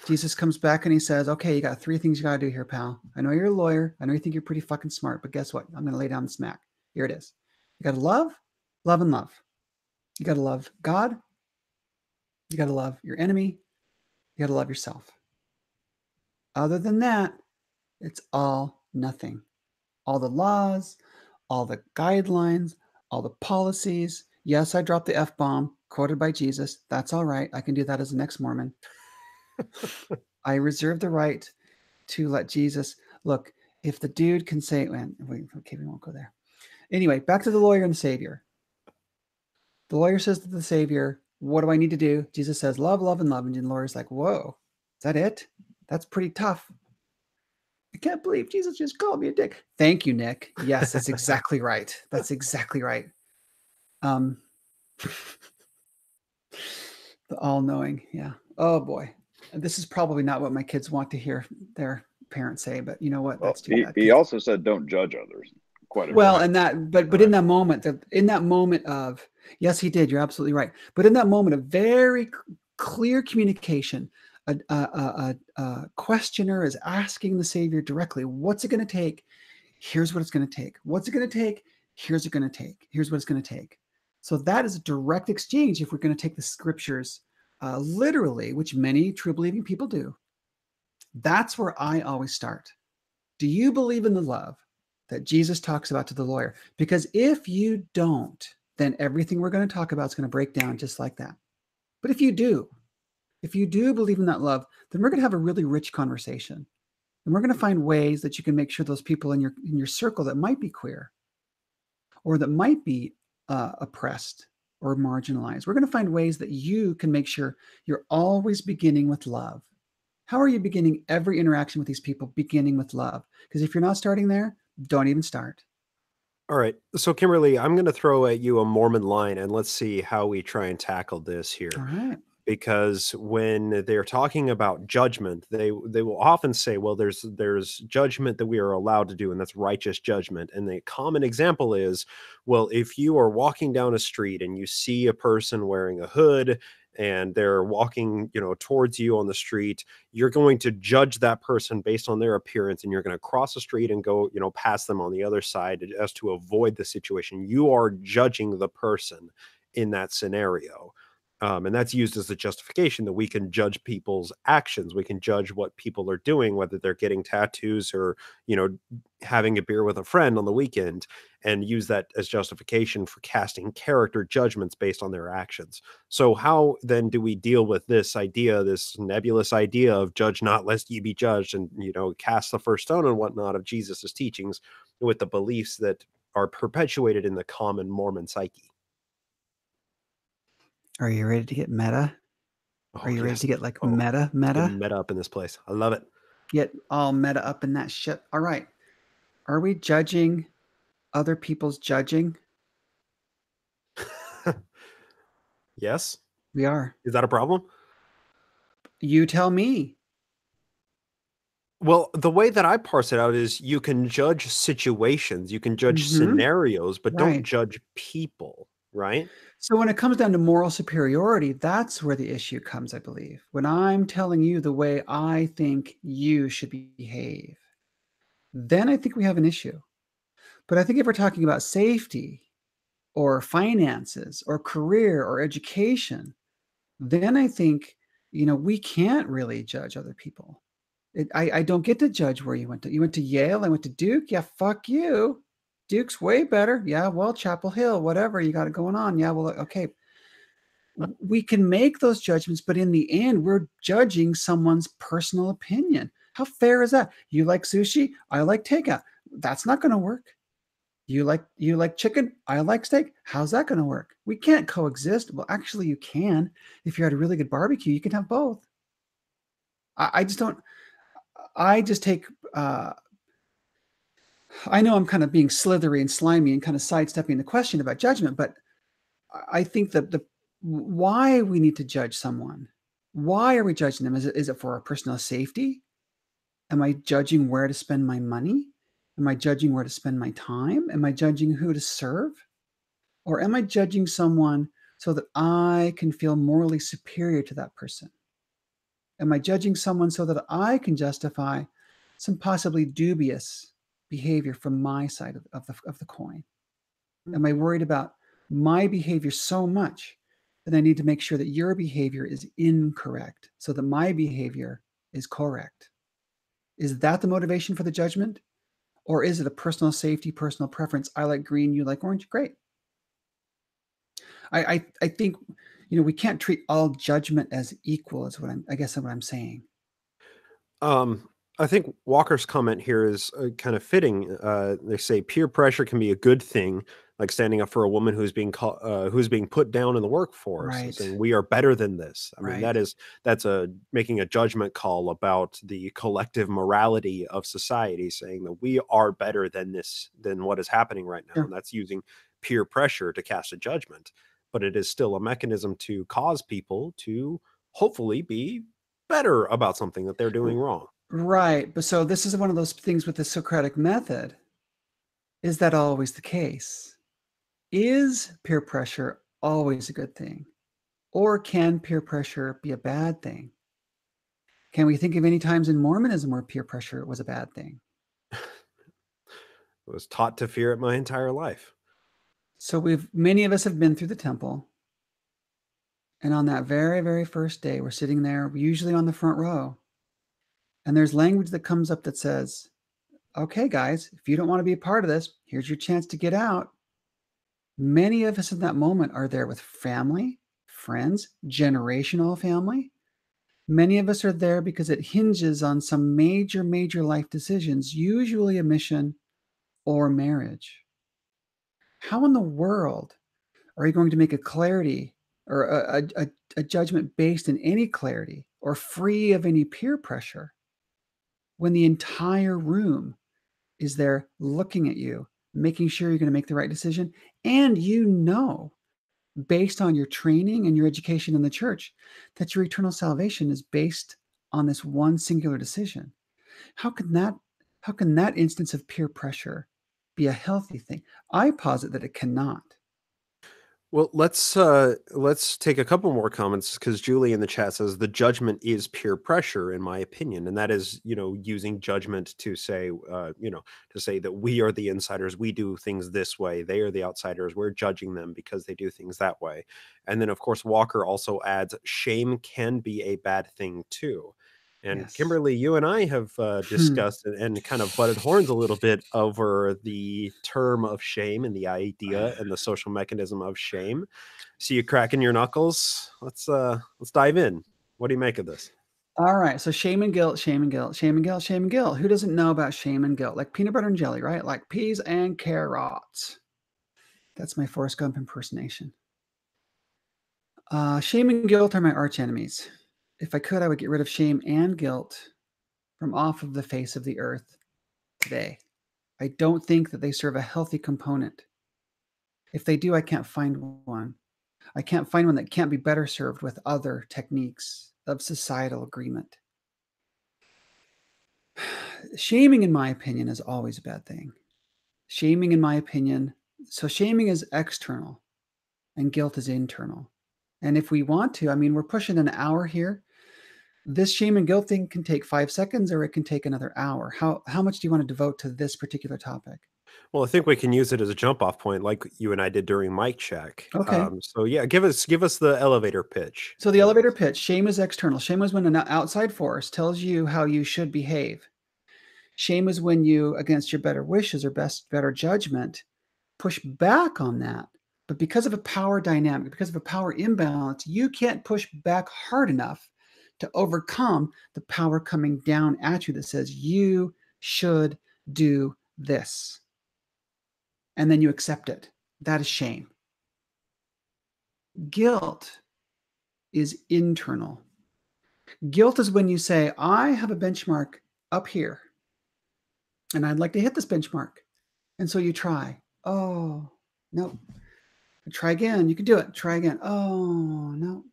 D: Jesus comes back and he says, okay, you got 3 things you got to do here, pal. I know you're a lawyer. I know you think you're pretty fucking smart, but guess what? I'm going to lay down the smack. Here it is. You got to love, love, and love. You got to love God. You got to love your enemy. You got to love yourself. Other than that, it's all nothing. All the laws, all the guidelines, all the policies. Yes, I dropped the F-bomb quoted by Jesus. That's all right. I can do that as an ex-Mormon. I reserve the right to let Jesus look. If the dude can say, okay, we won't go there. Anyway, back to the lawyer and the Savior. The lawyer says to the Savior, what do I need to do? Jesus says, love, love, and love. And the lawyer's like, whoa, is that it? That's pretty tough. I can't believe Jesus just called me a dick. Thank you, Nick. Yes, that's exactly right. That's exactly right. The all-knowing. Yeah. Oh boy. And this is probably not what my kids want to hear their parents say, but you know what? That's too bad.
E: He also said, don't judge others. Quite a
D: well,
E: bit.
D: And that, but in that moment of, yes, he did. You're absolutely right. But in that moment of very clear communication, a questioner is asking the Savior directly, what's it going to take? Here's what it's going to take. What's it going to take? Here's what it's going to take. Here's what it's going to take. So that is a direct exchange if we're going to take the scriptures literally, which many true believing people do. That's where I always start. Do you believe in the love that Jesus talks about to the lawyer? Because if you don't, then everything we're going to talk about is going to break down just like that. But if you do believe in that love, then we're going to have a really rich conversation. And we're going to find ways that you can make sure those people in your circle that might be queer or that might be oppressed or marginalized, we're going to find ways that you can make sure you're always beginning with love. How are you beginning every interaction with these people beginning with love? Because if you're not starting there, don't even start.
A: All right. So, Kimberly, I'm going to throw at you a Mormon line, and let's see how we try and tackle this here.
D: All right.
A: because when they're talking about judgment, they will often say, well, there's judgment that we are allowed to do, and that's righteous judgment. And the common example is, well, if you are walking down a street and you see a person wearing a hood and they're walking, towards you on the street, you're going to judge that person based on their appearance, and you're going to cross the street and go, past them on the other side as to avoid the situation. You are judging the person in that scenario. And that's used as a justification that we can judge people's actions. We can judge what people are doing, whether they're getting tattoos or, having a beer with a friend on the weekend, and use that as justification for casting character judgments based on their actions. So how then do we deal with this idea, this nebulous idea of judge not lest ye be judged, and, cast the first stone and whatnot of Jesus's teachings with the beliefs that are perpetuated in the common Mormon psyche?
D: Are you ready to get meta? Are you ready to get like meta?
A: Get meta up in this place. I love it.
D: Get all meta up in that shit. All right. Are we judging other people's judging?
A: Yes.
D: We are.
A: Is that a problem?
D: You tell me.
A: Well, the way that I parse it out is you can judge situations, you can judge scenarios, but don't judge people, right?
D: So when it comes down to moral superiority, that's where the issue comes, I believe. When I'm telling you the way I think you should behave, then I think we have an issue. But I think if we're talking about safety or finances or career or education, then I think, we can't really judge other people. I don't get to judge where you went to. You went to Yale, I went to Duke. Yeah, fuck you. Duke's way better. Yeah, well, Chapel Hill, whatever you got it going on. Yeah, well, okay. We can make those judgments, but in the end, we're judging someone's personal opinion. How fair is that? You like sushi? I like takeout. That's not going to work. You like chicken? I like steak. How's that going to work? We can't coexist. Well, actually, you can. If you're at a really good barbecue, you can have both. I just don't. I just take. I know I'm kind of being slithery and slimy and kind of sidestepping the question about judgment, but I think that why we need to judge someone. Why are we judging them? Is it for our personal safety? Am I judging where to spend my money? Am I judging where to spend my time? Am I judging who to serve? Or am I judging someone so that I can feel morally superior to that person? Am I judging someone so that I can justify some possibly dubious behavior from my side of the coin? Am I worried about my behavior so much that I need to make sure that your behavior is incorrect so that my behavior is correct? Is that the motivation for the judgment? Or is it a personal safety, personal preference? I like green, you like orange. Great. I think, we can't treat all judgment as equal, is what I'm saying.
A: I think Walker's comment here is kind of fitting. They say peer pressure can be a good thing, like standing up for a woman who's being put down in the workforce, and saying we are better than this. I mean, that's making a judgment call about the collective morality of society, saying that we are better than what is happening right now. Sure. And that's using peer pressure to cast a judgment, but it is still a mechanism to cause people to hopefully be better about something that they're doing wrong.
D: Right. But so this is one of those things with the Socratic method. Is that always the case? Is peer pressure always a good thing? Or can peer pressure be a bad thing? Can we think of any times in Mormonism where peer pressure was a bad thing?
A: I was taught to fear it my entire life.
D: So many of us have been through the temple. And on that very, very first day, we're sitting there, usually on the front row. And there's language that comes up that says, okay, guys, if you don't want to be a part of this, here's your chance to get out. Many of us in that moment are there with family, friends, generational family. Many of us are there because it hinges on some major, major life decisions, usually a mission or marriage. How in the world are you going to make a clarity or a judgment based in any clarity or free of any peer pressure when the entire room is there looking at you, making sure you're going to make the right decision, and based on your training and your education in the church, that your eternal salvation is based on this one singular decision. How can that instance of peer pressure be a healthy thing? I posit that it cannot.
A: Well, let's take a couple more comments, because Julie in the chat says the judgment is peer pressure, in my opinion, and that is, using judgment to say, to say that we are the insiders, we do things this way, they are the outsiders, we're judging them because they do things that way. And then, of course, Walker also adds shame can be a bad thing too. And
D: Yes.
A: Kimberly, you and I have discussed and kind of butted horns a little bit over the term of shame and the idea and the social mechanism of shame. See you cracking your knuckles. Let's dive in. What do you make of this?
D: All right. So shame and guilt, shame and guilt, shame and guilt, shame and guilt. Who doesn't know about shame and guilt? Like peanut butter and jelly, right? Like peas and carrots. That's my Forrest Gump impersonation. Shame and guilt are my arch enemies. If I could, I would get rid of shame and guilt from off of the face of the earth today. I don't think that they serve a healthy component. If they do, I can't find one. I can't find one that can't be better served with other techniques of societal agreement. Shaming, in my opinion, is always a bad thing. Shaming, in my opinion, so shaming is external and guilt is internal. And if we want to, we're pushing an hour here. This shame and guilt thing can take 5 seconds or it can take another hour. How much do you want to devote to this particular topic?
A: Well, I think we can use it as a jump off point, like you and I did during mic check.
D: Okay.
A: So yeah, give us the elevator pitch.
D: So the elevator pitch, shame is external. Shame is when an outside force tells you how you should behave. Shame is when you, against your better wishes or better judgment, push back on that. But because of a power dynamic, because of a power imbalance, you can't push back hard enough to overcome the power coming down at you that says you should do this. And then you accept it. That is shame. Guilt is internal. Guilt is when you say, I have a benchmark up here, and I'd like to hit this benchmark. And so you try. Oh, no. Try again. You can do it. Try again. Oh, no.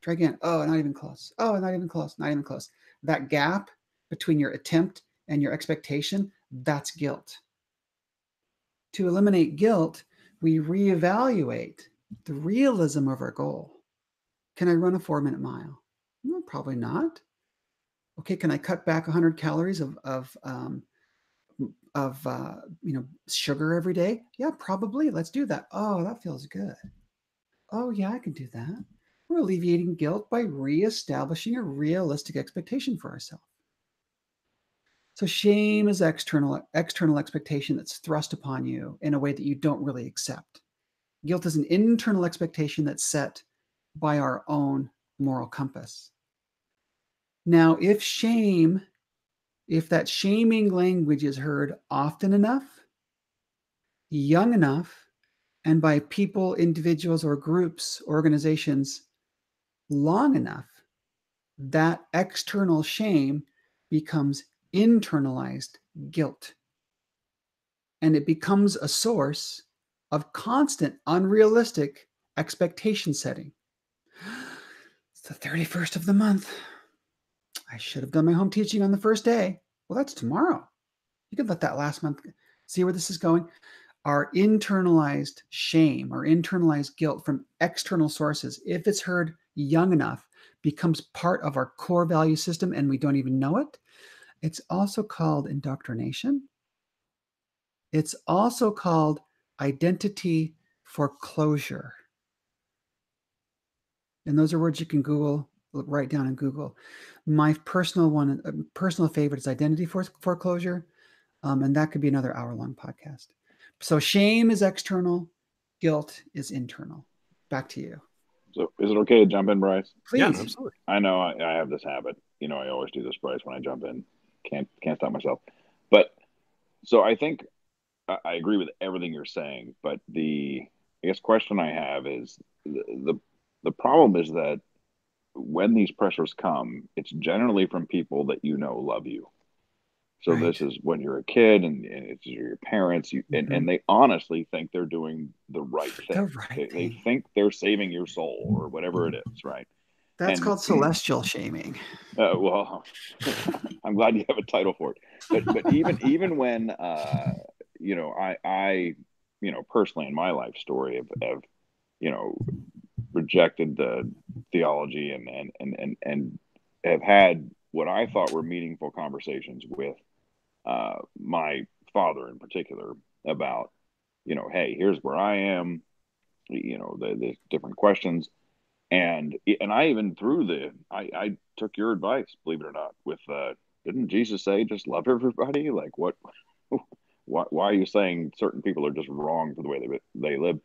D: Try again. Oh, not even close. Oh, not even close. Not even close. That gap between your attempt and your expectation, that's guilt. To eliminate guilt, we reevaluate the realism of our goal. Can I run a 4-minute mile? No, probably not. Okay, can I cut back 100 calories of sugar every day? Yeah, probably. Let's do that. Oh, that feels good. Oh, yeah, I can do that. We're alleviating guilt by reestablishing a realistic expectation for ourselves. So shame is external expectation that's thrust upon you in a way that you don't really accept. Guilt is an internal expectation that's set by our own moral compass. Now, if that shaming language is heard often enough, young enough, and by people, individuals, or groups, organizations long enough, that external shame becomes internalized guilt. And it becomes a source of constant unrealistic expectation setting. It's the 31st of the month. I should have done my home teaching on the first day. Well, that's tomorrow. You can let that last month see where this is going. Our internalized shame or internalized guilt from external sources, if it's heard young enough, becomes part of our core value system and we don't even know it. It's also called indoctrination. It's also called identity foreclosure. And those are words you can Google, write down in Google. My personal favorite is identity foreclosure. And that could be another hour-long podcast. So shame is external, guilt is internal. Back to you.
E: So is it okay to jump in, Bryce?
D: Please.
A: Yeah, absolutely.
E: I know I have this habit. I always do this, Bryce, when I jump in. Can't stop myself. But so I think I agree with everything you're saying. But I guess question I have is the problem is that when these pressures come, it's generally from people that love you. So
D: Right.
E: this is when you're a kid and it's your parents, and they honestly think they're doing the right
D: The
E: thing.
D: right
E: They
D: thing.
E: think they're saving your soul or whatever it is, right?
D: That's
E: And
D: called celestial shaming.
E: well, I'm glad you have a title for it. But even when I personally in my life story have you know rejected the theology and have had what I thought were meaningful conversations with my father in particular about, hey, here's where I am, the different questions. And I even I took your advice, believe it or not, with didn't Jesus say just love everybody? Like what why are you saying certain people are just wrong for the way they live?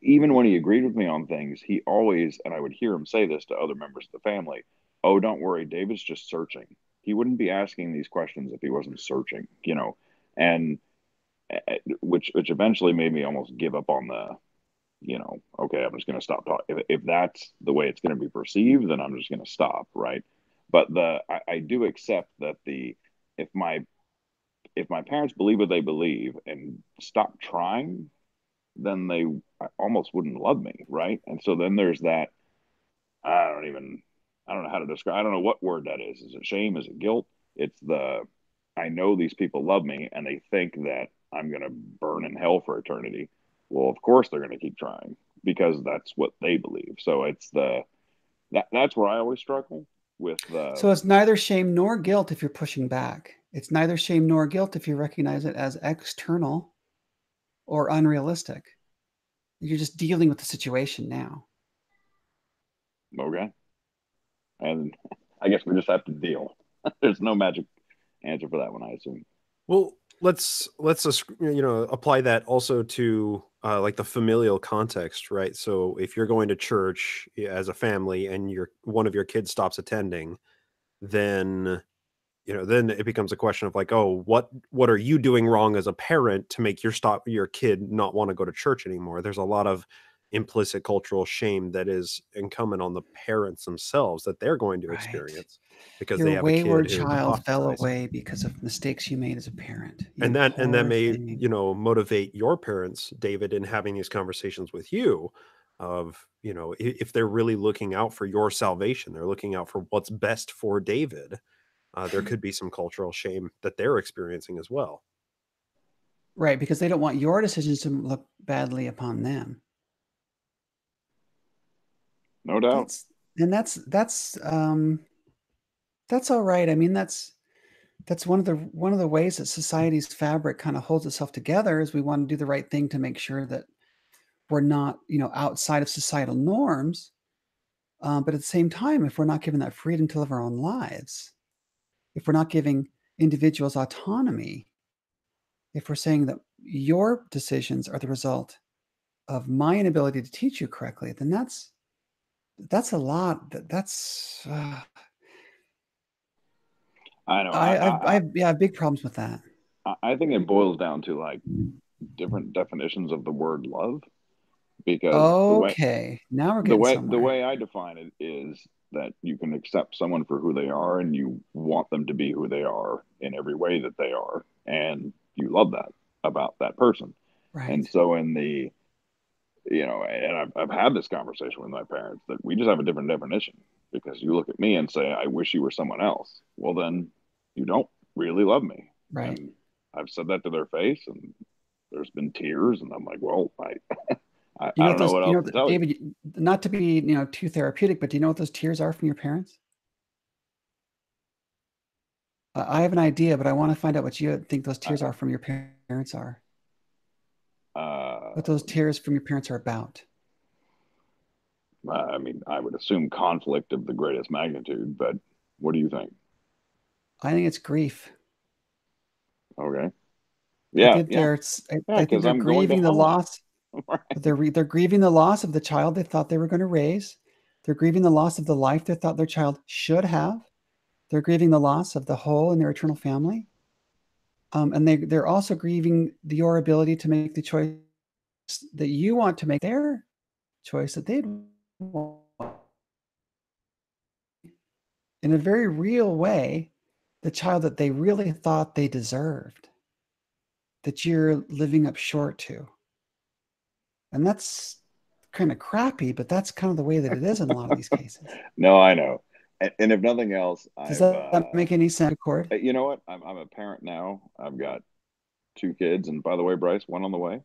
E: Even when he agreed with me on things, he always, and I would hear him say this to other members of the family, oh, don't worry, David's just searching. He wouldn't be asking these questions if he wasn't searching, and which eventually made me almost give up on the, okay, I'm just going to stop talking. If that's the way it's going to be perceived, then I'm just going to stop, right? But I do accept that if my if my parents believe what they believe and stop trying, then they almost wouldn't love me, right? And so then there's that. I don't know how to describe. I don't know what word that is. Is it shame? Is it guilt? It's I know these people love me and they think that I'm going to burn in hell for eternity. Well, of course they're going to keep trying because that's what they believe. So that's where I always struggle with.
D: So it's neither shame nor guilt if you're pushing back. It's neither shame nor guilt if you recognize it as external or unrealistic. You're just dealing with the situation now.
E: Okay. And I guess we just have to deal. There's no magic answer for that one, I assume.
A: Well, let's apply that also to like the familial context, right? So if you're going to church as a family and one of your kids stops attending, then then it becomes a question of like, oh, what are you doing wrong as a parent to make your kid not want to go to church anymore? There's a lot of implicit cultural shame that is incumbent on the parents themselves that they're going to
D: Right.
A: experience because
D: Your
A: they have a
D: wayward
A: kid who
D: child fell
A: apostatized.
D: away because of mistakes you made as a parent.
A: And
D: You
A: that
D: poor
A: may
D: thing.
A: motivate your parents, David, in having these conversations with you of if they're really looking out for your salvation, they're looking out for what's best for David. There could be some cultural shame that they're experiencing as well.
D: Right, because they don't want your decisions to look badly upon them.
E: No doubt.
D: That's all right. I mean, that's one of the ways that society's fabric kind of holds itself together is we want to do the right thing to make sure that we're not, outside of societal norms. But at the same time, if we're not given that freedom to live our own lives, if we're not giving individuals autonomy, if we're saying that your decisions are the result of my inability to teach you correctly, then that's a lot. That's
E: I know.
D: I have big problems with that.
E: I think it boils down to like different definitions of the word love, because
D: Okay, now we're getting somewhere.
E: the way I define it is that you can accept someone for who they are and you want them to be who they are in every way that they are, and you love that about that person.
D: Right.
E: And so in the and I've had this conversation with my parents that we just have a different definition, because you look at me and say, I wish you were someone else. Well, then you don't really love me.
D: Right.
E: And I've said that to their face, and there's been tears, and I'm like, well, I don't know what else to tell you.
D: David, not to be, too therapeutic, but do you know what those tears are from your parents? I have an idea, but I want to find out what you think those tears are from your parents are. What those tears from your parents are about.
E: I mean, I would assume conflict of the greatest magnitude, but what do you think?
D: I think it's grief.
E: Okay. Yeah.
D: I think they're grieving the loss.
E: Right.
D: They're grieving the loss of the child they thought they were going to raise. They're grieving the loss of the life they thought their child should have. They're grieving the loss of the whole in their eternal family. And they're also grieving your ability to make the choice that you want to make, their choice that they'd want. In a very real way, the child that they really thought they deserved, that you're living up short to. And that's kind of crappy, but that's kind of the way that it is in a lot of these cases.
E: No, I know. And if nothing else,
D: Does that make any sense, Cord?
E: you know what? I'm a parent now. I've got 2 kids, and by the way, Bryce, 1 on the way.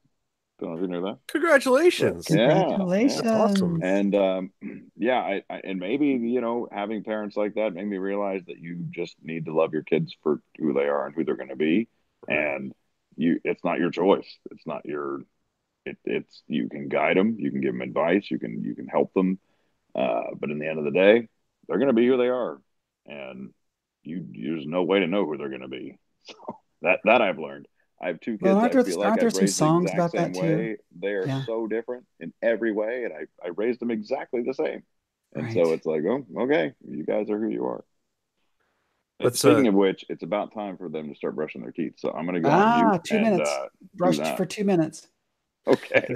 E: Don't know if you knew that.
A: Congratulations.
D: Congratulations.
A: Yeah, awesome.
E: And yeah, and maybe, you know, having parents like that made me realize that you just need to love your kids for who they are and who they're going to be. And it's not your choice. It's not your, it's, you can guide them, you can give them advice, you can help them. But in the end of the day, they're going to be who they are. And there's no way to know who they're going to be. So that I've learned. I have 2 kids.
D: Well,
E: I feel like I've
D: some
E: raised
D: songs
E: the
D: about
E: exact
D: that
E: same
D: too?
E: way. They are so different in every way, and I raised them exactly the same. And so it's like, oh, okay, you guys are who you are. And speaking of which, it's about time for them to start brushing their teeth. So I'm going to go on mute
D: 2 minutes. Brushed for 2 minutes.
E: Okay.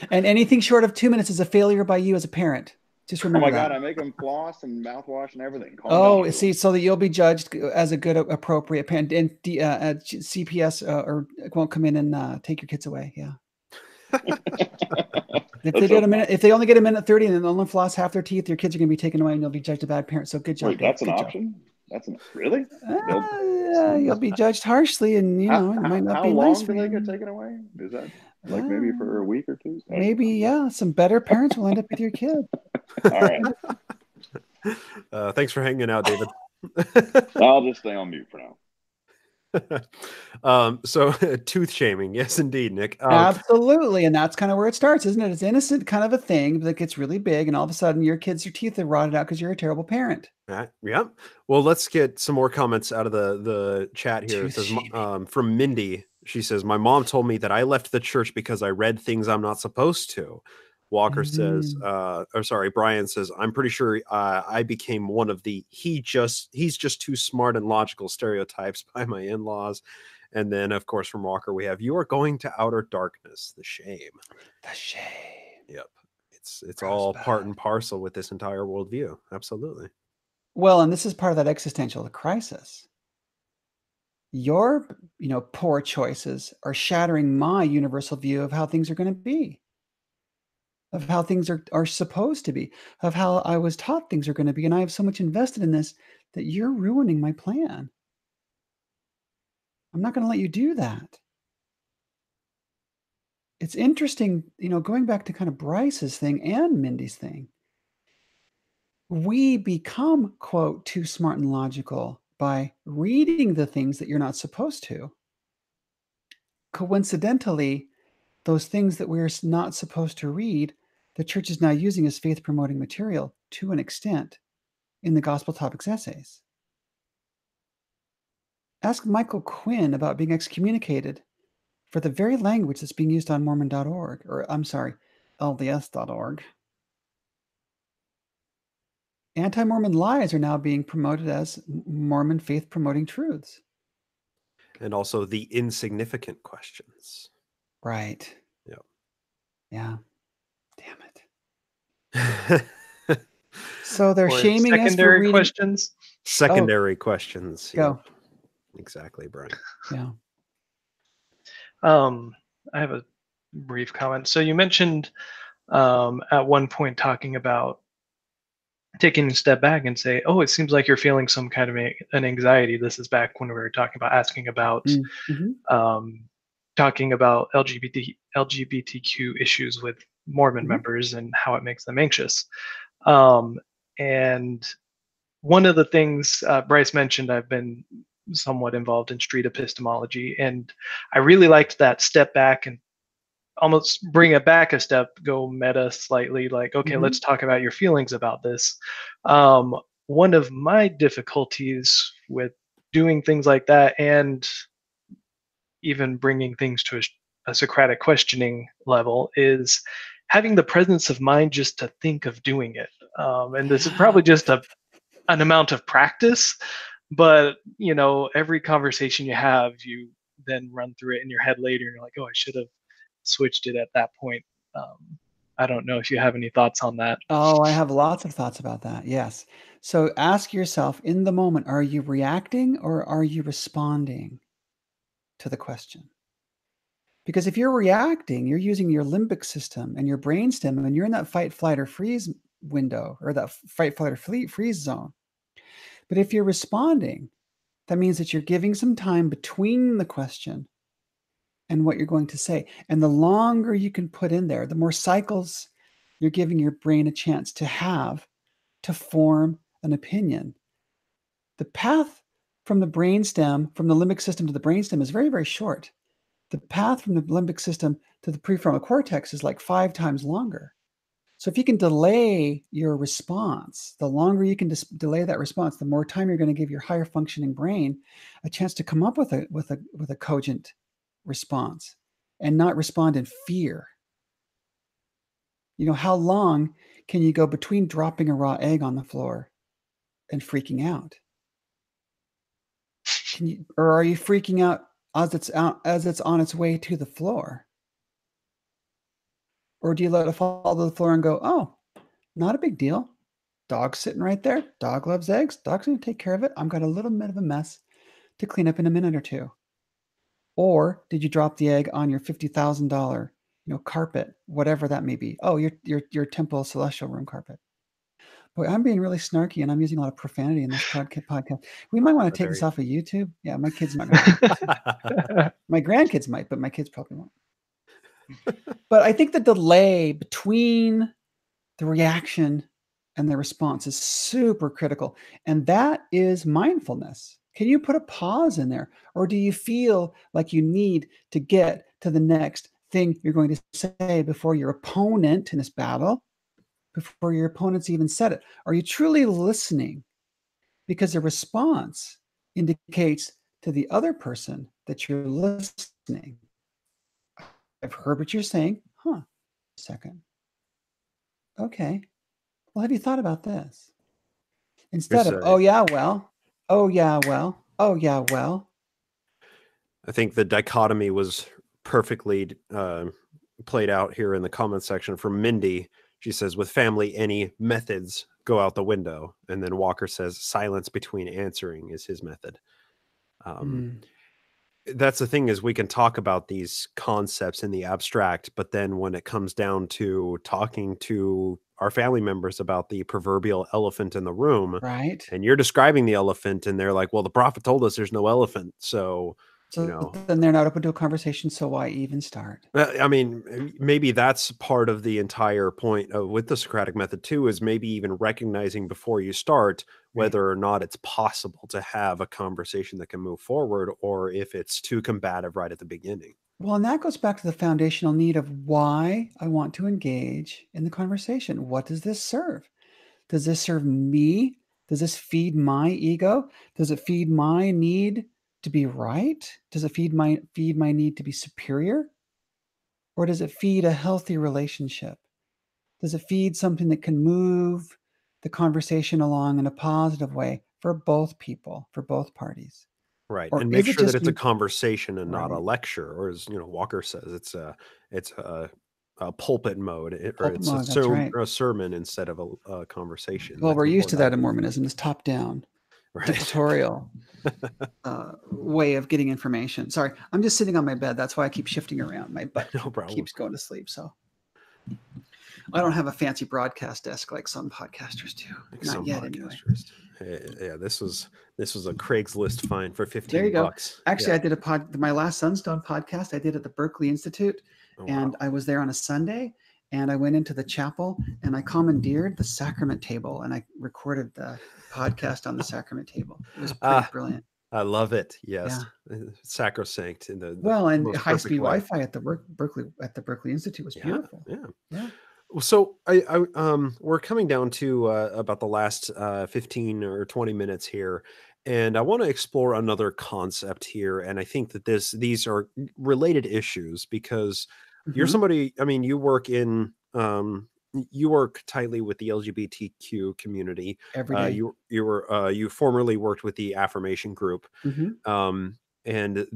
D: And anything short of 2 minutes is a failure by you as a parent. Just remember that.
E: God, I make them floss and mouthwash and everything.
D: Calm down, see, so that you'll be judged as a good, appropriate parent. And CPS won't come in and take your kids away. Yeah. If they only get a minute 30 and then only floss half their teeth, your kids are going to be taken away and you'll be judged a bad parent. So good job.
E: Wait, that's an option? Really?
D: Yeah, you'll be judged harshly, and you know it might not be nice for you.
E: How long do they get taken away? Is that like maybe for a week or 2?
D: Maybe, yeah. Some better parents will end up with your kid.
E: All right.
A: Thanks for hanging out, David.
E: I'll just stay on mute for now.
A: So tooth shaming, yes, indeed, Nick.
D: Absolutely, and that's kind of where it starts, isn't it? It's innocent kind of a thing that gets really big, and all of a sudden, your teeth are rotted out because you're a terrible parent.
A: Yeah. Well, let's get some more comments out of the chat here. It says, from Mindy. She says, "My mom told me that I left the church because I read things I'm not supposed to." Walker says, Brian says, "I'm pretty sure I became one of the he's just too smart and logical stereotypes by my in-laws." And then, of course, from Walker, we have, "You are going to outer darkness, the shame."
D: The shame.
A: Yep. It's all part and parcel with this entire worldview. Absolutely.
D: Well, and this is part of that existential crisis. Your, poor choices are shattering my universal view of how things are going to be, of how things are supposed to be, of how I was taught things are going to be. And I have so much invested in this that you're ruining my plan. I'm not going to let you do that. It's interesting, going back to kind of Bryce's thing and Mindy's thing. We become, quote, too smart and logical by reading the things that you're not supposed to. Coincidentally, those things that we're not supposed to read, the church is now using as faith-promoting material to an extent in the Gospel Topics essays. Ask Michael Quinn about being excommunicated for the very language that's being used on Mormon.org, or I'm sorry, LDS.org. Anti-Mormon lies are now being promoted as Mormon faith-promoting truths.
A: And also the insignificant questions.
D: Right.
A: Yep.
D: Yeah. Damn it. So they're shaming us for reading
B: questions.
A: Secondary questions.
D: Go.
A: Yeah. Exactly, Brian.
D: Yeah.
B: I have a brief comment. So you mentioned at one point talking about taking a step back and say, oh, it seems like you're feeling some kind of an anxiety. This is back when we were talking about asking about talking about LGBTQ issues with Mormon members and how it makes them anxious. And one of the things Bryce mentioned, I've been somewhat involved in street epistemology, and I really liked that step back and almost bring it back a step, go meta slightly, like, okay, let's talk about your feelings about this. One of my difficulties with doing things like that, and even bringing things to a Socratic questioning level, is having the presence of mind just to think of doing it. And this is probably just an amount of practice, but every conversation you have, you then run through it in your head later, and you're like, oh, I should have switched it at that point. I don't know if you have any thoughts on that.
D: Oh, I have lots of thoughts about that. Yes. So ask yourself in the moment, are you reacting or are you responding to the question? Because if you're reacting, you're using your limbic system and your brainstem, and you're in that fight, flight, or freeze window, or that fight, flight, or freeze zone. But if you're responding, that means that you're giving some time between the question and what you're going to say. And the longer you can put in there, the more cycles you're giving your brain a chance to have to form an opinion. The path from the brainstem, from the limbic system to the brainstem is very, very short. The path from the limbic system to the prefrontal cortex is like 5 times longer. So if you can delay your response, the longer you can delay that response, the more time you're going to give your higher functioning brain a chance to come up with a cogent response and not respond in fear. You know, how long can you go between dropping a raw egg on the floor and freaking out? Or are you freaking out as it's on its way to the floor? Or do you let it fall to the floor and go, oh, not a big deal. Dog's sitting right there. Dog loves eggs. Dog's going to take care of it. I've got a little bit of a mess to clean up in a minute or two. Or did you drop the egg on your $50,000, carpet, whatever that may be? Oh, your temple celestial room carpet. Boy, I'm being really snarky and I'm using a lot of profanity in this podcast. We might want to take this off of YouTube. Yeah, my kids might. My grandkids might, but my kids probably won't. But I think the delay between the reaction and the response is super critical. And that is mindfulness. Can you put a pause in there? Or do you feel like you need to get to the next thing you're going to say before your opponent in this battle, before your opponent's even said it? Are you truly listening? Because the response indicates to the other person that you're listening. I've heard what you're saying. Second. Okay. Well, have you thought about this? Instead of, oh, yeah, well, oh, yeah, well, oh, yeah, well.
A: I think the dichotomy was perfectly played out here in the comment section from Mindy. She says, with family, any methods go out the window. And then Walker says, silence between answering is his method. That's the thing, is we can talk about these concepts in the abstract, but then when it comes down to talking to our family members about the proverbial elephant in the room,
D: right?
A: And you're describing the elephant and they're like, well, the prophet told us there's no elephant. So
D: then they're not open to a conversation. So why even start?
A: I mean, maybe that's part of the entire point with the Socratic method too, is maybe even recognizing before you start whether or not it's possible to have a conversation that can move forward, or if it's too combative right at the beginning.
D: Well, and that goes back to the foundational need of why I want to engage in the conversation. What does this serve? Does this serve me? Does this feed my ego? Does it feed my need to be right? Does it feed my need to be superior? Or does it feed a healthy relationship? Does it feed something that can move the conversation along in a positive way for both people, for both parties?
A: Right.
D: Or
A: And make sure that it's a conversation and not a lecture, or as Walker says, it's a pulpit mode, or it's a sermon instead of a conversation.
D: Well, we're used to that in Mormonism, this top down dictatorial way of getting information. Sorry, I'm just sitting on my bed. That's why I keep shifting around. My butt keeps going to sleep. So I don't have a fancy broadcast desk like some podcasters do. Not yet, anyway.
A: Yeah, this was a Craigslist find for $15.
D: There you go. Actually, I did my last Sunstone podcast. I did at the Berkeley Institute, and I was there on a Sunday. And I went into the chapel and I commandeered the sacrament table and I recorded the podcast on the sacrament table. It was pretty brilliant.
A: I love it. Yes, sacrosanct in the
D: and high-speed Wi-Fi at the Berkeley Institute was beautiful.
A: Yeah. So we're coming down to about the last 15 or 20 minutes here, and I want to explore another concept here. And I think that these are related issues because you're somebody. I mean, you work tightly with the LGBTQ community.
D: Every day.
A: You formerly worked with the Affirmation group, and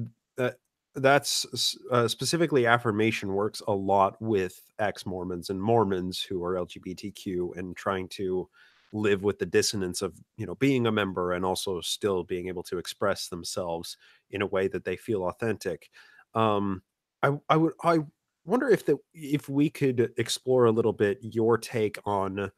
A: that's specifically Affirmation works a lot with ex-Mormons and Mormons who are LGBTQ and trying to live with the dissonance of, being a member and also still being able to express themselves in a way that they feel authentic. Um, I wonder if we could explore a little bit your take on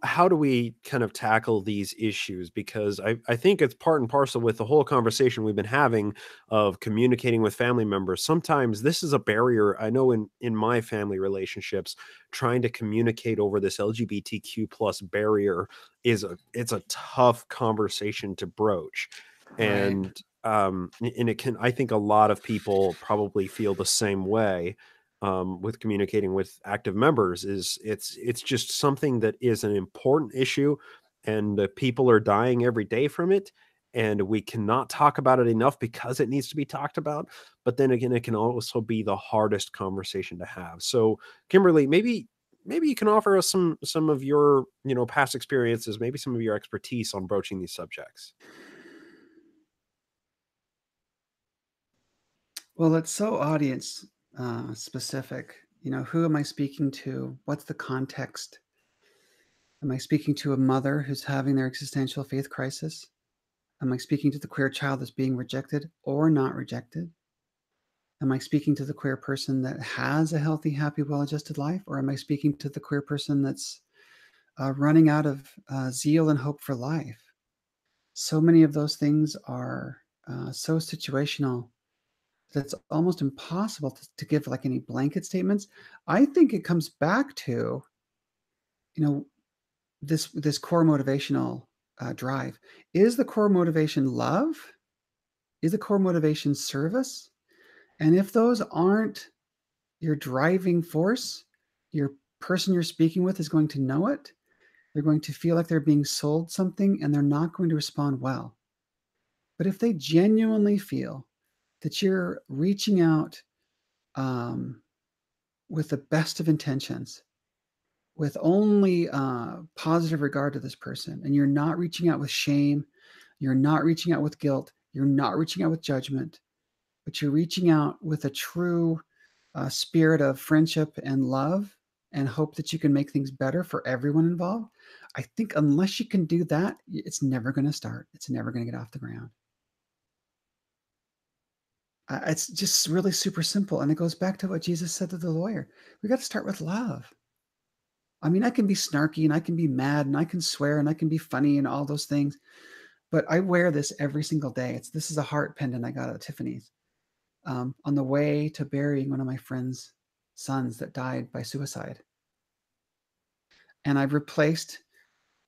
A: how do we kind of tackle these issues? Because I think it's part and parcel with the whole conversation we've been having of communicating with family members. Sometimes this is a barrier. I know in my family relationships, trying to communicate over this LGBTQ plus barrier it's a tough conversation to broach.
D: Right.
A: And it can, I think a lot of people probably feel the same way with communicating with active members. Is it's just something that is an important issue, and people are dying every day from it, and we cannot talk about it enough because it needs to be talked about. But then again, it can also be the hardest conversation to have. So Kimberly, maybe you can offer us some of your past experiences, maybe some of your expertise on broaching these subjects.
D: Well, it's so audience specific. Who am I speaking to? What's the context? Am I speaking to a mother who's having their existential faith crisis? Am I speaking to the queer child that's being rejected or not rejected? Am I speaking to the queer person that has a healthy, happy, well-adjusted life? Or am I speaking to the queer person that's running out of zeal and hope for life? So many of those things are so situational that's almost impossible to give like any blanket statements. I think it comes back to, you know, this core motivational drive. Is the core motivation love? Is the core motivation service? And if those aren't your driving force, your person you're speaking with is going to know it. They're going to feel like they're being sold something and they're not going to respond well. But if they genuinely feel that you're reaching out with the best of intentions, with only positive regard to this person, and you're not reaching out with shame, you're not reaching out with guilt, you're not reaching out with judgment, but you're reaching out with a true spirit of friendship and love and hope that you can make things better for everyone involved. I think unless you can do that, it's never going to start. It's never going to get off the ground. It's just really super simple. And it goes back to what Jesus said to the lawyer. We got to start with love. I mean, I can be snarky and I can be mad and I can swear and I can be funny and all those things, but I wear this every single day. This is a heart pendant I got at Tiffany's on the way to burying one of my friend's sons that died by suicide. And I've replaced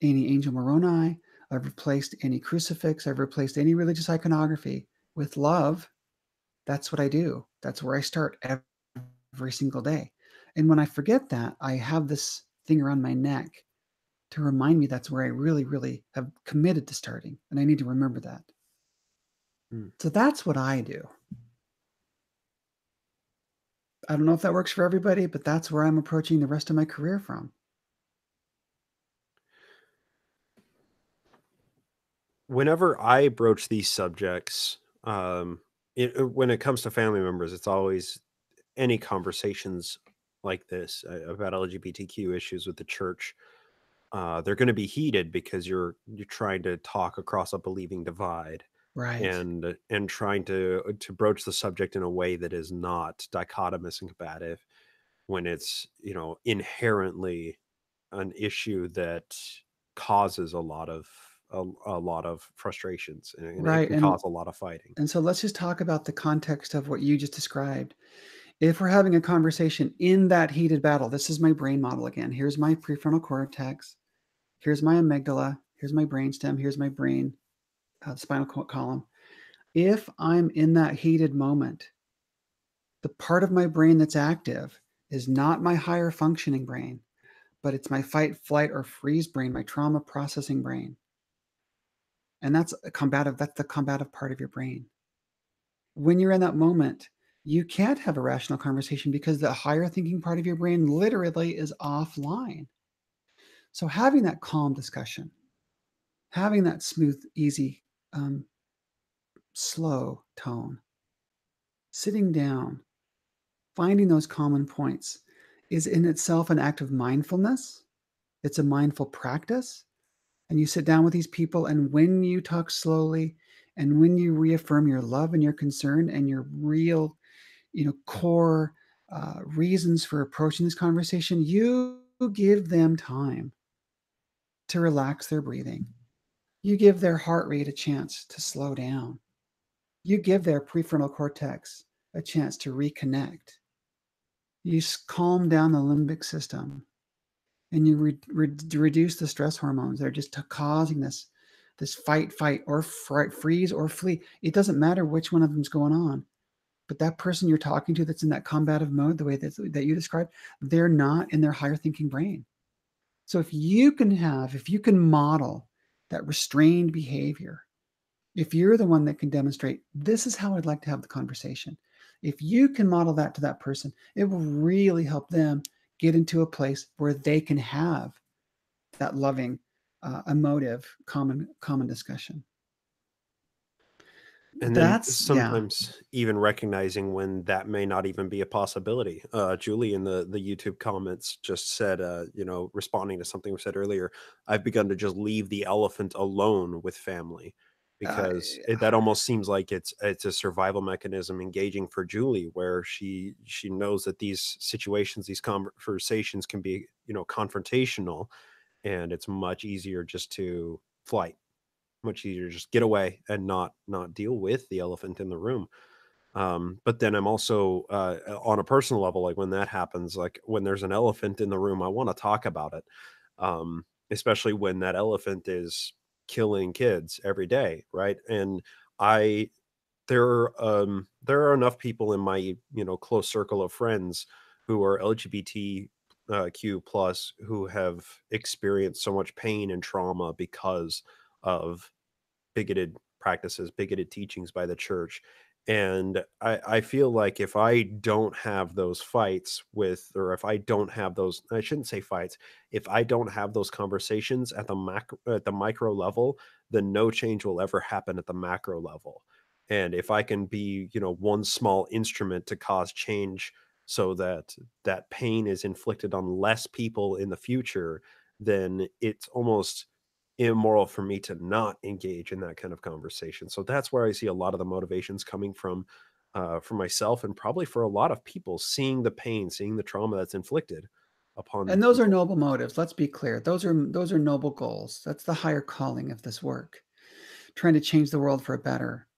D: any angel Moroni. I've replaced any crucifix. I've replaced any religious iconography with love. That's what I do. That's where I start every single day. And when I forget that, I have this thing around my neck to remind me that's where I really, really have committed to starting. And I need to remember that. So that's what I do. I don't know if that works for everybody, but that's where I'm approaching the rest of my career from.
A: Whenever I broach these subjects, when it comes to family members, it's always any conversations like this about LGBTQ issues with the church. They're going to be heated because you're trying to talk across a believing divide,
D: Right.
A: and trying to broach the subject in a way that is not dichotomous and combative, when it's inherently an issue that causes a lot of frustrations, and it
D: Right.
A: can cause a lot of fighting.
D: And so let's just talk about the context of what you just described. If we're having a conversation in that heated battle, this is my brain model again. Here's my prefrontal cortex. Here's my amygdala. Here's my brainstem. Here's my brain, spinal column. If I'm in that heated moment, the part of my brain that's active is not my higher functioning brain, but it's my fight, flight, or freeze brain, my trauma processing brain. And that's combative. That's the combative part of your brain. When you're in that moment, you can't have a rational conversation because the higher thinking part of your brain literally is offline. So having that calm discussion, having that smooth, easy, slow tone sitting down, finding those common points is in itself an act of mindfulness. It's a mindful practice. And you sit down with these people, and when you talk slowly and when you reaffirm your love and your concern and your real, core reasons for approaching this conversation, you give them time to relax their breathing. You give their heart rate a chance to slow down. You give their prefrontal cortex a chance to reconnect. You calm down the limbic system, and you reduce the stress hormones that are just causing this fight, or freeze or flee. It doesn't matter which one of them's going on, but that person you're talking to that's in that combative mode, the way that you described, they're not in their higher thinking brain. So if you can model that restrained behavior, if you're the one that can demonstrate, this is how I'd like to have the conversation, if you can model that to that person, it will really help them get into a place where they can have that loving, emotive, common discussion.
A: And then sometimes even recognizing when that may not even be a possibility. Julie in the YouTube comments just said, responding to something we said earlier, I've begun to just leave the elephant alone with family, because that almost seems like it's a survival mechanism engaging for Julie, where she knows that these situations, these conversations can be, confrontational, and it's much easier just to flight. Much easier to just get away and not deal with the elephant in the room. But then I'm also on a personal level, like when that happens, like when there's an elephant in the room, I want to talk about it, especially when that elephant is killing kids every day, right? And there are enough people in my close circle of friends who are LGBTQ plus, who have experienced so much pain and trauma because of bigoted practices, bigoted teachings by the church. And I feel like if I don't have those fights if I don't have those, I shouldn't say fights, if I don't have those conversations at the micro level, then no change will ever happen at the macro level. And if I can be, one small instrument to cause change so that that pain is inflicted on less people in the future, then it's almost immoral for me to not engage in that kind of conversation. So that's where I see a lot of the motivations coming from, for myself, and probably for a lot of people, seeing the pain, seeing the trauma that's inflicted upon.
D: And those are noble motives. Let's be clear. Those are noble goals. That's the higher calling of this work. Trying to change the world for a better,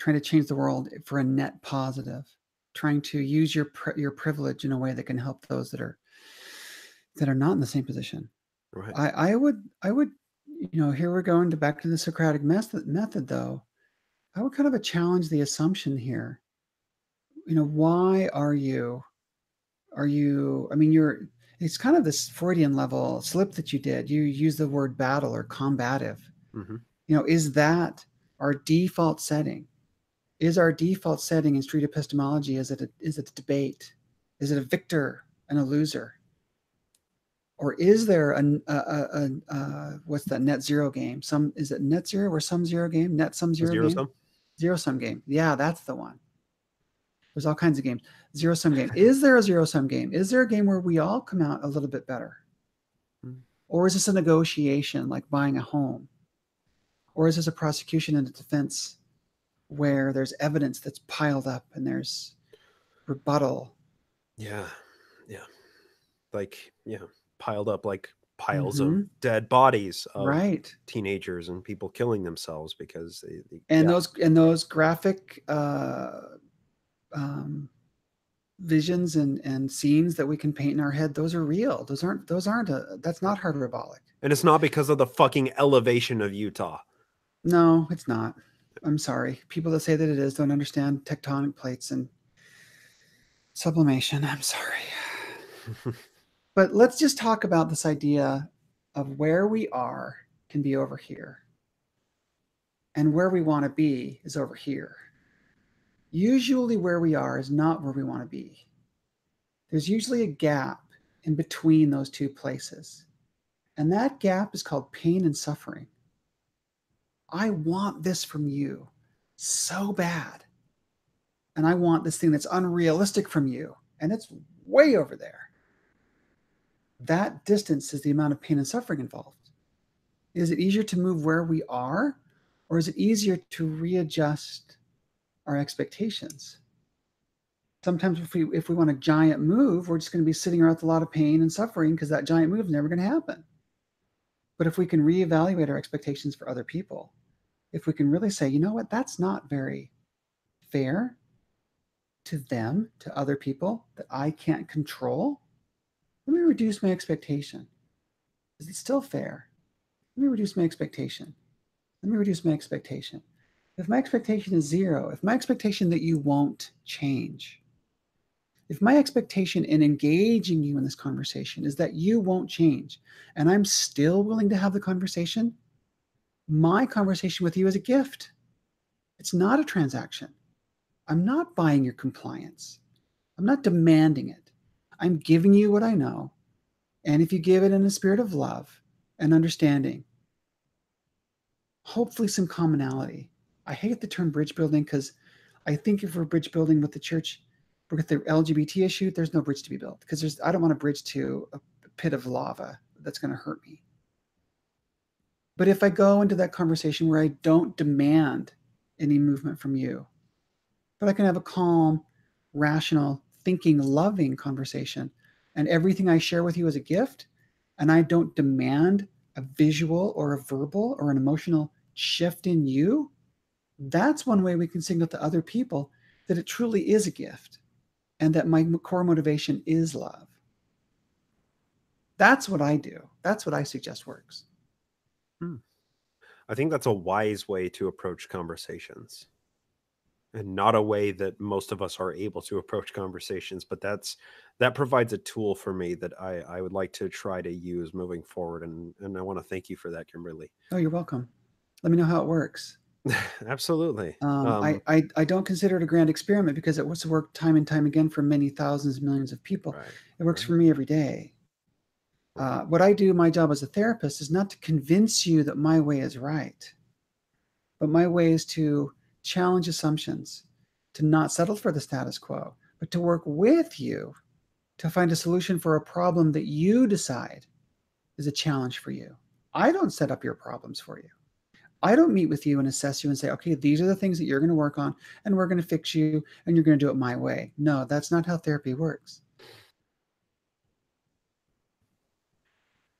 D: trying to change the world for a net positive, trying to use your privilege in a way that can help those that are not in the same position.
A: Right.
D: I would, here we're going back to the Socratic method, though. I would kind of challenge the assumption here. Why are you, it's kind of this Freudian level slip that you did. You use the word battle or combative.
A: Mm-hmm.
D: Is that our default setting? Is our default setting in street epistemology, is it a debate? Is it a victor and a loser? Or is there a what's that net zero game? Is it net zero or some zero game? Net some zero game?
A: Sum?
D: Zero sum game. Yeah, that's the one. There's all kinds of games. Zero sum game. Is there a zero sum game? Is there a game where we all come out a little bit better? Or is this a negotiation like buying a home? Or is this a prosecution and a defense where there's evidence that's piled up and there's rebuttal?
A: Yeah. Piled up like piles of dead bodies of teenagers and people killing themselves because
D: those graphic visions and scenes that we can paint in our head, those are real. That's not hyperbolic.
A: And it's not because of the fucking elevation of Utah.
D: No, it's not. I'm sorry. People that say that it is don't understand tectonic plates and sublimation. I'm sorry. But let's just talk about this idea of where we are can be over here, and where we want to be is over here. Usually where we are is not where we want to be. There's usually a gap in between those two places. And that gap is called pain and suffering. I want this from you so bad. and I want this thing that's unrealistic from you, and it's way over there. That distance is the amount of pain and suffering involved. Is it easier to move where we are, or is it easier to readjust our expectations? Sometimes if we want a giant move, we're just going to be sitting around with a lot of pain and suffering because that giant move is never going to happen. But if we can reevaluate our expectations for other people, if we can really say, you know what, that's not very fair to them, to other people that I can't control, let me reduce my expectation. Is it still fair? Let me reduce my expectation. Let me reduce my expectation. If my expectation is 0, if my expectation that you won't change, if my expectation in engaging you in this conversation is that you won't change, and I'm still willing to have the conversation, my conversation with you is a gift. It's not a transaction. I'm not buying your compliance. I'm not demanding it. I'm giving you what I know. And if you give it in a spirit of love and understanding, hopefully some commonality. I hate the term bridge building because I think if we're bridge building with the church, with the LGBT issue, there's no bridge to be built because I don't want a bridge to a pit of lava that's going to hurt me. But if I go into that conversation where I don't demand any movement from you, but I can have a calm, rational, thinking, loving conversation, and everything I share with you is a gift, and I don't demand a visual or a verbal or an emotional shift in you, that's one way we can signal to other people that it truly is a gift and that my core motivation is love. That's what I do. That's what I suggest works.
A: I think that's a wise way to approach conversations, and not a way that most of us are able to approach conversations, but that provides a tool for me that I would like to try to use moving forward. And I want to thank you for that, Kimberly.
D: Oh, you're welcome. Let me know how it works.
A: Absolutely.
D: I don't consider it a grand experiment because it was worked time and time again for many thousands, millions of people.
A: Right,
D: it works for me every day. What I do, my job as a therapist, is not to convince you that my way is right, but my way is to challenge assumptions, to not settle for the status quo, but to work with you to find a solution for a problem that you decide is a challenge for you. I don't set up your problems for you. I don't meet with you and assess you and say, okay, these are the things that you're going to work on and we're going to fix you and you're going to do it my way. No, that's not how therapy works.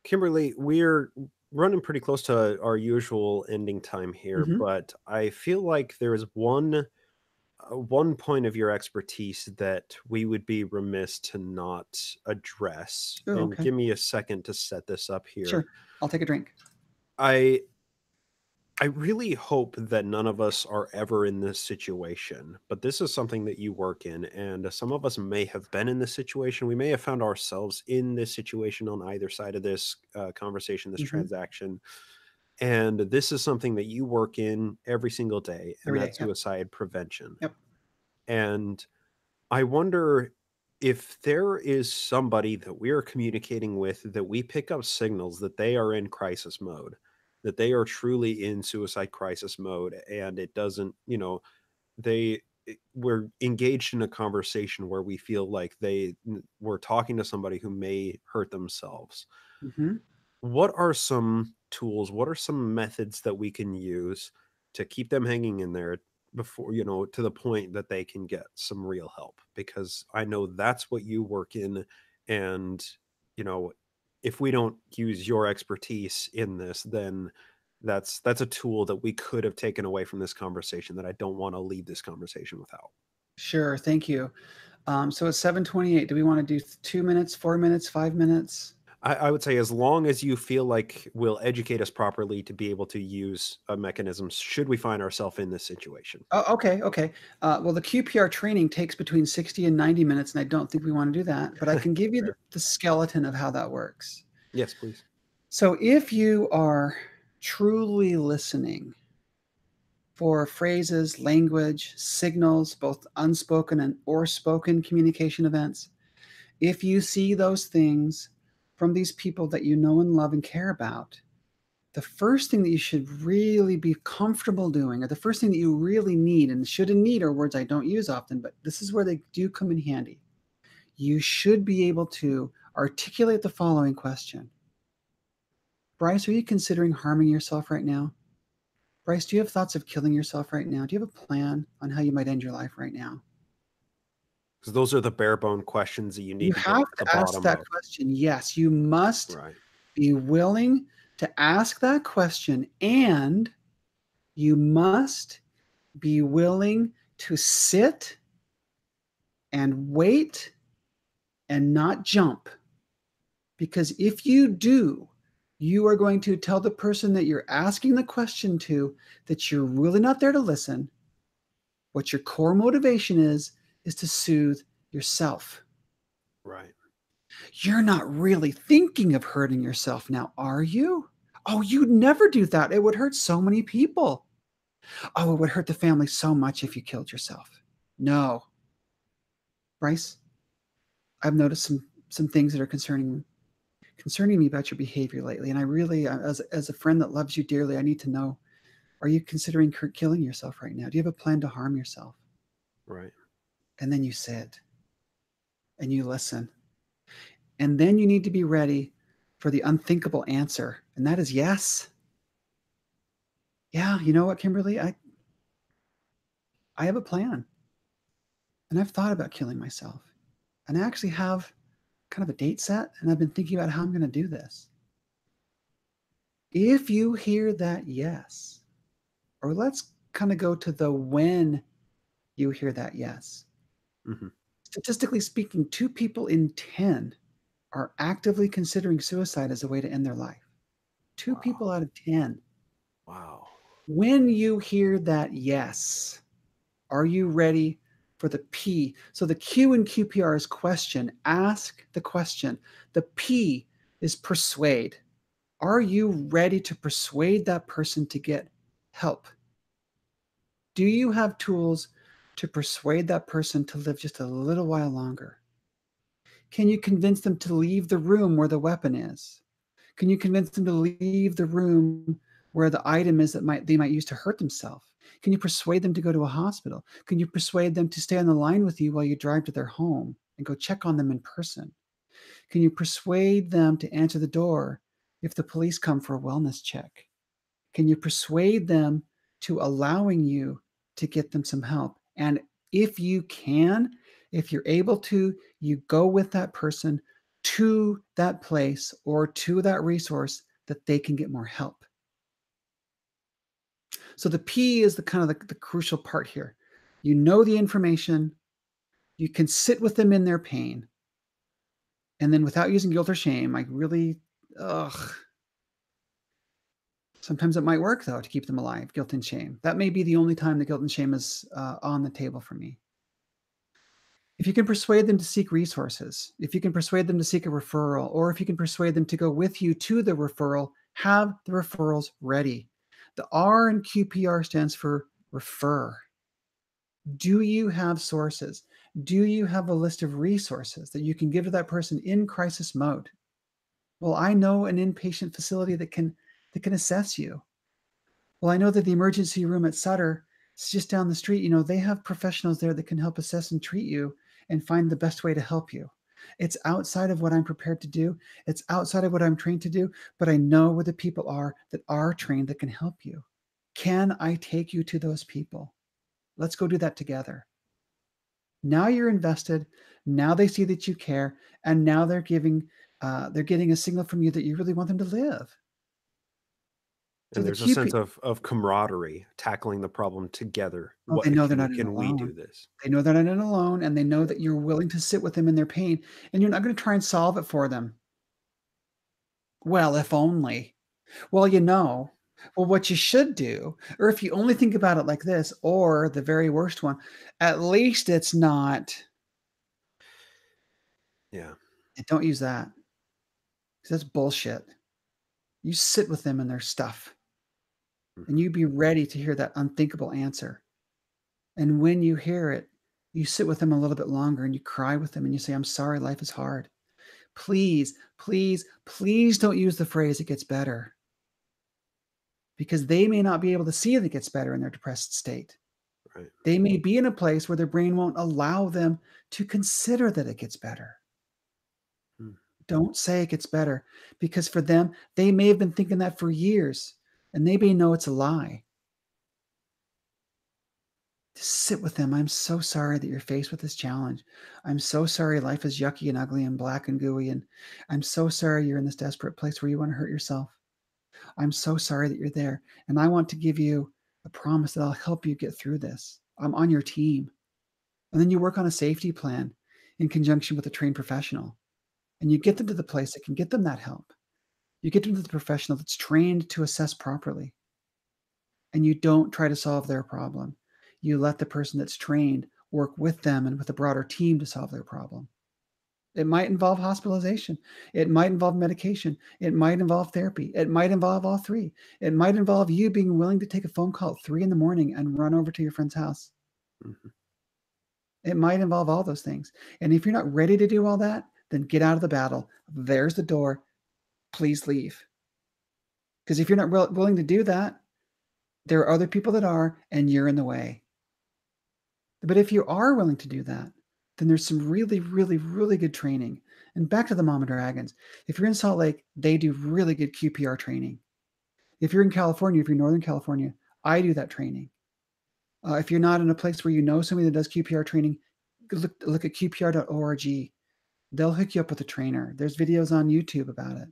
A: Kimberly, we're running pretty close to our usual ending time here, but I feel like there's one point of your expertise that we would be remiss to not address.
D: Ooh,
A: and
D: okay.
A: give me a second to set this up here.
D: Sure. I'll take a drink.
A: I really hope that none of us are ever in this situation, but this is something that you work in, and some of us may have been in this situation. We may have found ourselves in this situation on either side of this conversation, this transaction. And this is something that you work in every single day, and that's suicide prevention.
D: Yep.
A: And I wonder if there is somebody that we are communicating with that we pick up signals that they are in crisis mode, that they are truly in suicide crisis mode, and it doesn't, we're engaged in a conversation where we feel like we're talking to somebody who may hurt themselves. What are some tools, what are some methods that we can use to keep them hanging in there before, to the point that they can get some real help? Because I know that's what you work in. And, if we don't use your expertise in this, then that's a tool that we could have taken away from this conversation that I don't want to leave this conversation without.
D: Sure. Thank you. So it's 7:28. Do we want to do 2 minutes, 4 minutes, 5 minutes?
A: I would say as long as you feel like will educate us properly to be able to use a mechanism should we find ourselves in this situation.
D: Oh, okay. Well, the QPR training takes between 60 and 90 minutes, and I don't think we want to do that, but I can give you the skeleton of how that works.
A: Yes, please.
D: So if you are truly listening for phrases, language, signals, both unspoken or spoken communication events, if you see those things from these people that you know and love and care about, the first thing that you should really be comfortable doing, or the first thing that you really need, and should and need are words I don't use often, but this is where they do come in handy. You should be able to articulate the following question. Bryce, are you considering harming yourself right now? Bryce, do you have thoughts of killing yourself right now? Do you have a plan on how you might end your life right now?
A: Because those are the bare bone questions that you need
D: You
A: to
D: have
A: get
D: to
A: to the
D: ask
A: bottom
D: that
A: of.
D: question. Yes, you must
A: Right.
D: be willing to ask that question, and you must be willing to sit and wait and not jump. Because if you do, you are going to tell the person that you're asking the question to that you're really not there to listen. What your core motivation is to soothe yourself.
A: Right.
D: You're not really thinking of hurting yourself now, are you? Oh, you'd never do that. It would hurt so many people. Oh, it would hurt the family so much if you killed yourself. No. Bryce, I've noticed some things that are concerning me about your behavior lately. And I really, as a friend that loves you dearly, I need to know, are you considering killing yourself right now? Do you have a plan to harm yourself?
A: Right.
D: And then you sit and you listen. And then you need to be ready for the unthinkable answer. And that is yes. Yeah, you know what, Kimberly? I have a plan. And I've thought about killing myself. And I actually have kind of a date set, and I've been thinking about how I'm going to do this. If you hear that yes, or let's kind of go to the when you hear that yes.
A: Mm-hmm.
D: Statistically speaking, 2 people in 10 are actively considering suicide as a way to end their life. 2 people out of 10.
A: Wow.
D: When you hear that yes, are you ready for the P? So the Q in QPR is question. Ask the question. The P is persuade. Are you ready to persuade that person to get help? Do you have tools to persuade that person to live just a little while longer? Can you convince them to leave the room where the weapon is? Can you convince them to leave the room where the item is that they might use to hurt themselves? Can you persuade them to go to a hospital? Can you persuade them to stay on the line with you while you drive to their home and go check on them in person? Can you persuade them to answer the door if the police come for a wellness check? Can you persuade them to allowing you to get them some help? And if you can, if you're able to, you go with that person to that place or to that resource that they can get more help. So the P is the kind of the crucial part here. You know the information, you can sit with them in their pain. And then without using guilt or shame, sometimes it might work, though, to keep them alive, guilt and shame. That may be the only time the guilt and shame is on the table for me. If you can persuade them to seek resources, if you can persuade them to seek a referral, or if you can persuade them to go with you to the referral, have the referrals ready. The R in QPR stands for refer. Do you have sources? Do you have a list of resources that you can give to that person in crisis mode? Well, I know an inpatient facility that can assess you. Well, I know that the emergency room at Sutter is just down the street. You know, they have professionals there that can help assess and treat you and find the best way to help you. It's outside of what I'm prepared to do. It's outside of what I'm trained to do, but I know where the people are that are trained that can help you. Can I take you to those people? Let's go do that together. Now you're invested. Now they see that you care, and now they're getting a signal from you that you really want them to live.
A: And there's a sense of camaraderie, tackling the problem together.
D: They know they're not alone.
A: Can we do this?
D: They know they're not alone, and they know that you're willing to sit with them in their pain, and you're not going to try and solve it for them. Well, if only. Well, what you should do, or if you only think about it like this, or the very worst one, at least it's not.
A: Yeah.
D: And don't use that, because that's bullshit. You sit with them and their stuff, and you be ready to hear that unthinkable answer. And when you hear it, you sit with them a little bit longer and you cry with them and you say, I'm sorry, life is hard. Please, please, please don't use the phrase, it gets better. because they may not be able to see that it gets better in their depressed state.
A: Right.
D: They may be in a place where their brain won't allow them to consider that it gets better. Don't say it gets better, because for them, they may have been thinking that for years, and they may know it's a lie. Just sit with them. I'm so sorry that you're faced with this challenge. I'm so sorry life is yucky and ugly and black and gooey, and I'm so sorry you're in this desperate place where you want to hurt yourself. I'm so sorry that you're there, and I want to give you a promise that I'll help you get through this. I'm on your team. And then you work on a safety plan in conjunction with a trained professional. And you get them to the place that can get them that help. You get them to the professional that's trained to assess properly. And you don't try to solve their problem. You let the person that's trained work with them and with a broader team to solve their problem. It might involve hospitalization. It might involve medication. It might involve therapy. It might involve all three. It might involve you being willing to take a phone call at 3 a.m. and run over to your friend's house. Mm-hmm. It might involve all those things. And if you're not ready to do all that, then get out of the battle. There's the door. Please leave. Because if you're not willing to do that, there are other people that are, and you're in the way. But if you are willing to do that, then there's some really, really, really good training. And back to the Mama Dragons. If you're in Salt Lake, they do really good QPR training. If you're in California, if you're in Northern California, I do that training. If you're not in a place where you know somebody that does QPR training, look at qpr.org. They'll hook you up with a trainer. There's videos on YouTube about it.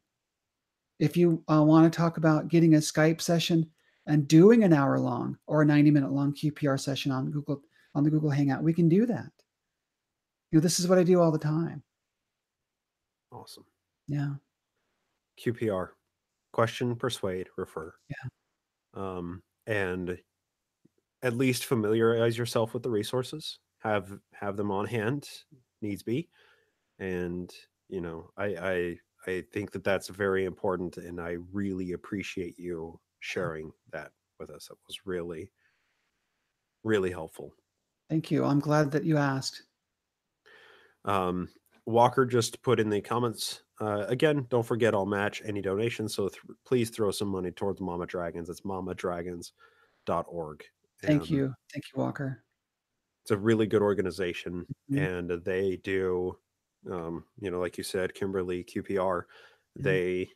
D: If you want to talk about getting a Skype session and doing an hour-long or a 90-minute long QPR session on the Google Hangout, we can do that. This is what I do all the time.
A: Awesome.
D: Yeah.
A: QPR, question, persuade, refer.
D: Yeah.
A: And at least familiarize yourself with the resources. Have them on hand, needs be. And I think that that's very important, and I really appreciate you sharing that with us. It was really, really helpful.
D: Thank you. I'm glad that you asked.
A: Walker just put in the comments, again, don't forget I'll match any donations, so please throw some money towards Mama Dragons. It's mamadragons.org.
D: Thank you. Thank you, Walker.
A: It's a really good organization, and they do, like you said, Kimberly, QPR, they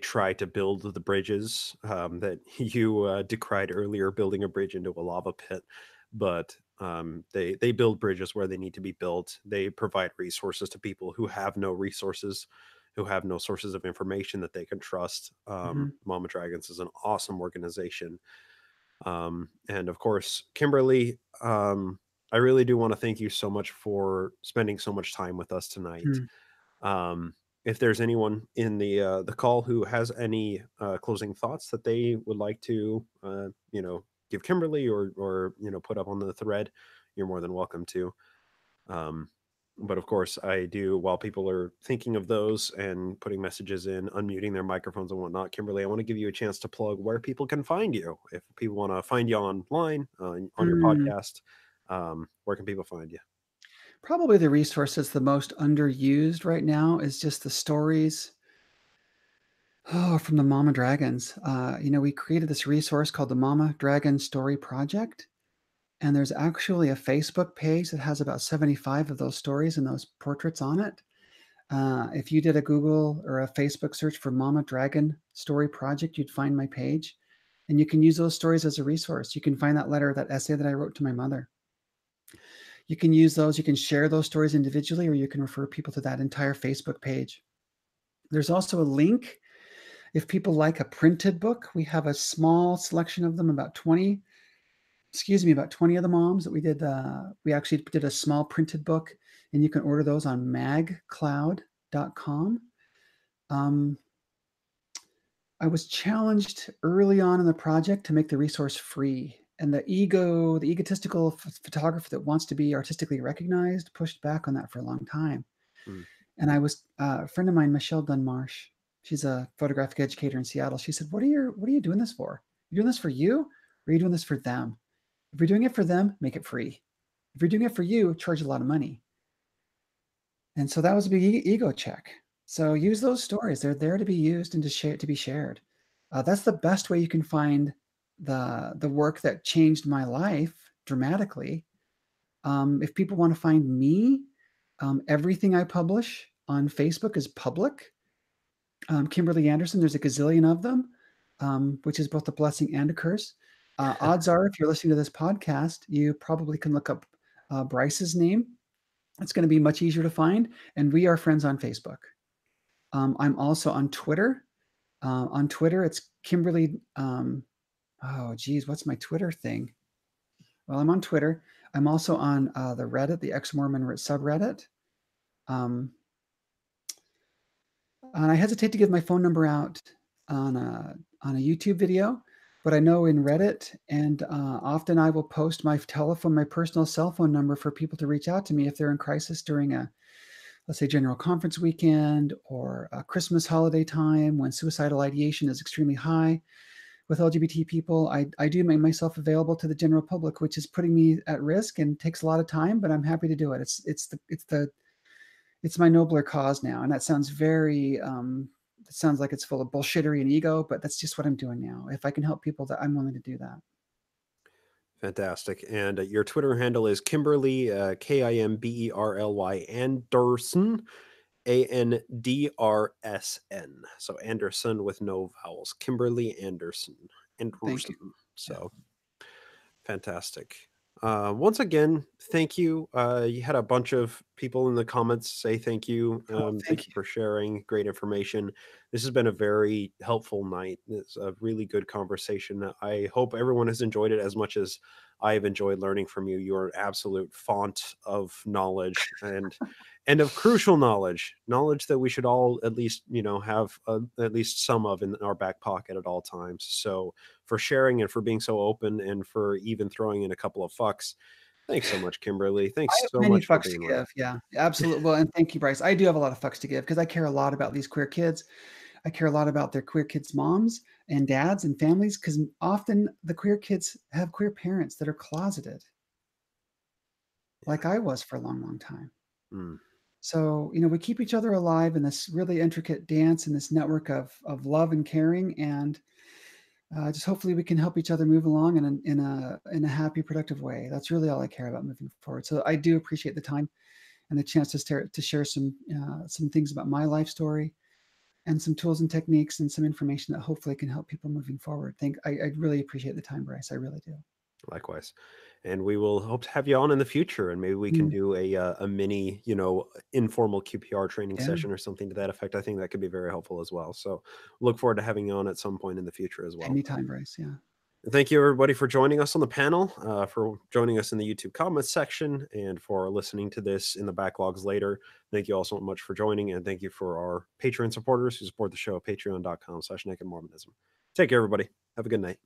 A: try to build the bridges that you decried earlier, building a bridge into a lava pit, but they build bridges where they need to be built. They provide resources to people who have no resources, who have no sources of information that they can trust. Mama Dragons is an awesome organization. And of course, Kimberly, I really do want to thank you so much for spending so much time with us tonight. If there's anyone in the call who has any closing thoughts that they would like to, give Kimberly or put up on the thread, you're more than welcome to. But of course, I do, while people are thinking of those and putting messages in, unmuting their microphones and whatnot, Kimberly, I want to give you a chance to plug where people can find you. If people want to find you online, on your podcast, where can people find you?
D: Probably the resource that's the most underused right now is just the stories from the Mama Dragons. We created this resource called the Mama Dragon Story Project. And there's actually a Facebook page that has about 75 of those stories and those portraits on it. If you did a Google or a Facebook search for Mama Dragon Story Project, you'd find my page. And you can use those stories as a resource. You can find that essay that I wrote to my mother. You can use those. You can share those stories individually, or you can refer people to that entire Facebook page. There's also a link. If people like a printed book, we have a small selection of them, about 20 of the moms that we did. We actually did a small printed book, and you can order those on magcloud.com. I was challenged early on in the project to make the resource free. And the egotistical photographer that wants to be artistically recognized pushed back on that for a long time. And I was a friend of mine, Michelle Dunmarsh. She's a photographic educator in Seattle. She said, what are you doing this for? You're doing this for you, or are you doing this for them? If you're doing it for them, make it free. If you're doing it for you, charge a lot of money. And so that was a big ego check. So use those stories. They're there to be used and to be shared. That's the best way you can find the work that changed my life dramatically. If people want to find me, everything I publish on Facebook is public. Kimberly Anderson, there's a gazillion of them, which is both a blessing and a curse. Odds are, if you're listening to this podcast, you probably can look up Bryce's name. It's going to be much easier to find. And we are friends on Facebook. I'm also on Twitter. On Twitter, it's Kimberly. Oh, geez, what's my Twitter thing? Well, I'm on Twitter. I'm also on the Reddit, the ex-Mormon subreddit. And I hesitate to give my phone number out on a YouTube video, but I know in Reddit, and often I will post my personal cell phone number for people to reach out to me if they're in crisis during let's say, general conference weekend or a Christmas holiday time when suicidal ideation is extremely high with LGBT people. I do make myself available to the general public, which is putting me at risk and takes a lot of time, but I'm happy to do it. It's my nobler cause now. And that sounds very, it sounds like it's full of bullshittery and ego, but that's just what I'm doing now. If I can help people, that I'm willing to do that.
A: Fantastic. And your Twitter handle is Kimberly, Kimberly Anderson, Andrsn. So Anderson with no vowels. Kimberly Anderson.
D: Thank you.
A: So fantastic. Once again, thank you. You had a bunch of people in the comments say thank you. Thank you for sharing great information. This has been a very helpful night. It's a really good conversation. I hope everyone has enjoyed it as much as I've enjoyed learning from you. You're an absolute font of knowledge and of crucial knowledge that we should all at least, have at least some of in our back pocket at all times. So for sharing and for being so open and for even throwing in a couple of fucks. Thanks so much, Kimberly. Thanks so much for being with.
D: Yeah, absolutely. Well, and thank you, Bryce. I do have a lot of fucks to give because I care a lot about these queer kids. I care a lot about their queer kids' moms and dads and families because often the queer kids have queer parents that are closeted, like I was for a long, long time.
A: Mm.
D: So, we keep each other alive in this really intricate dance and this network of love and caring, and just hopefully we can help each other move along in a happy, productive way. That's really all I care about moving forward. So I do appreciate the time and the chance to share some things about my life story and some tools and techniques and some information that hopefully can help people moving forward. I really appreciate the time, Bryce. I really do.
A: Likewise. And we will hope to have you on in the future, and maybe we can do a mini, informal QPR training session or something to that effect. I think that could be very helpful as well. So look forward to having you on at some point in the future as well.
D: Anytime, Bryce. Yeah.
A: And thank you, everybody, for joining us on the panel, for joining us in the YouTube comments section, and for listening to this in the backlogs later. Thank you all so much for joining, and thank you for our Patreon supporters who support the show at patreon.com/nakedmormonism. Take care, everybody. Have a good night.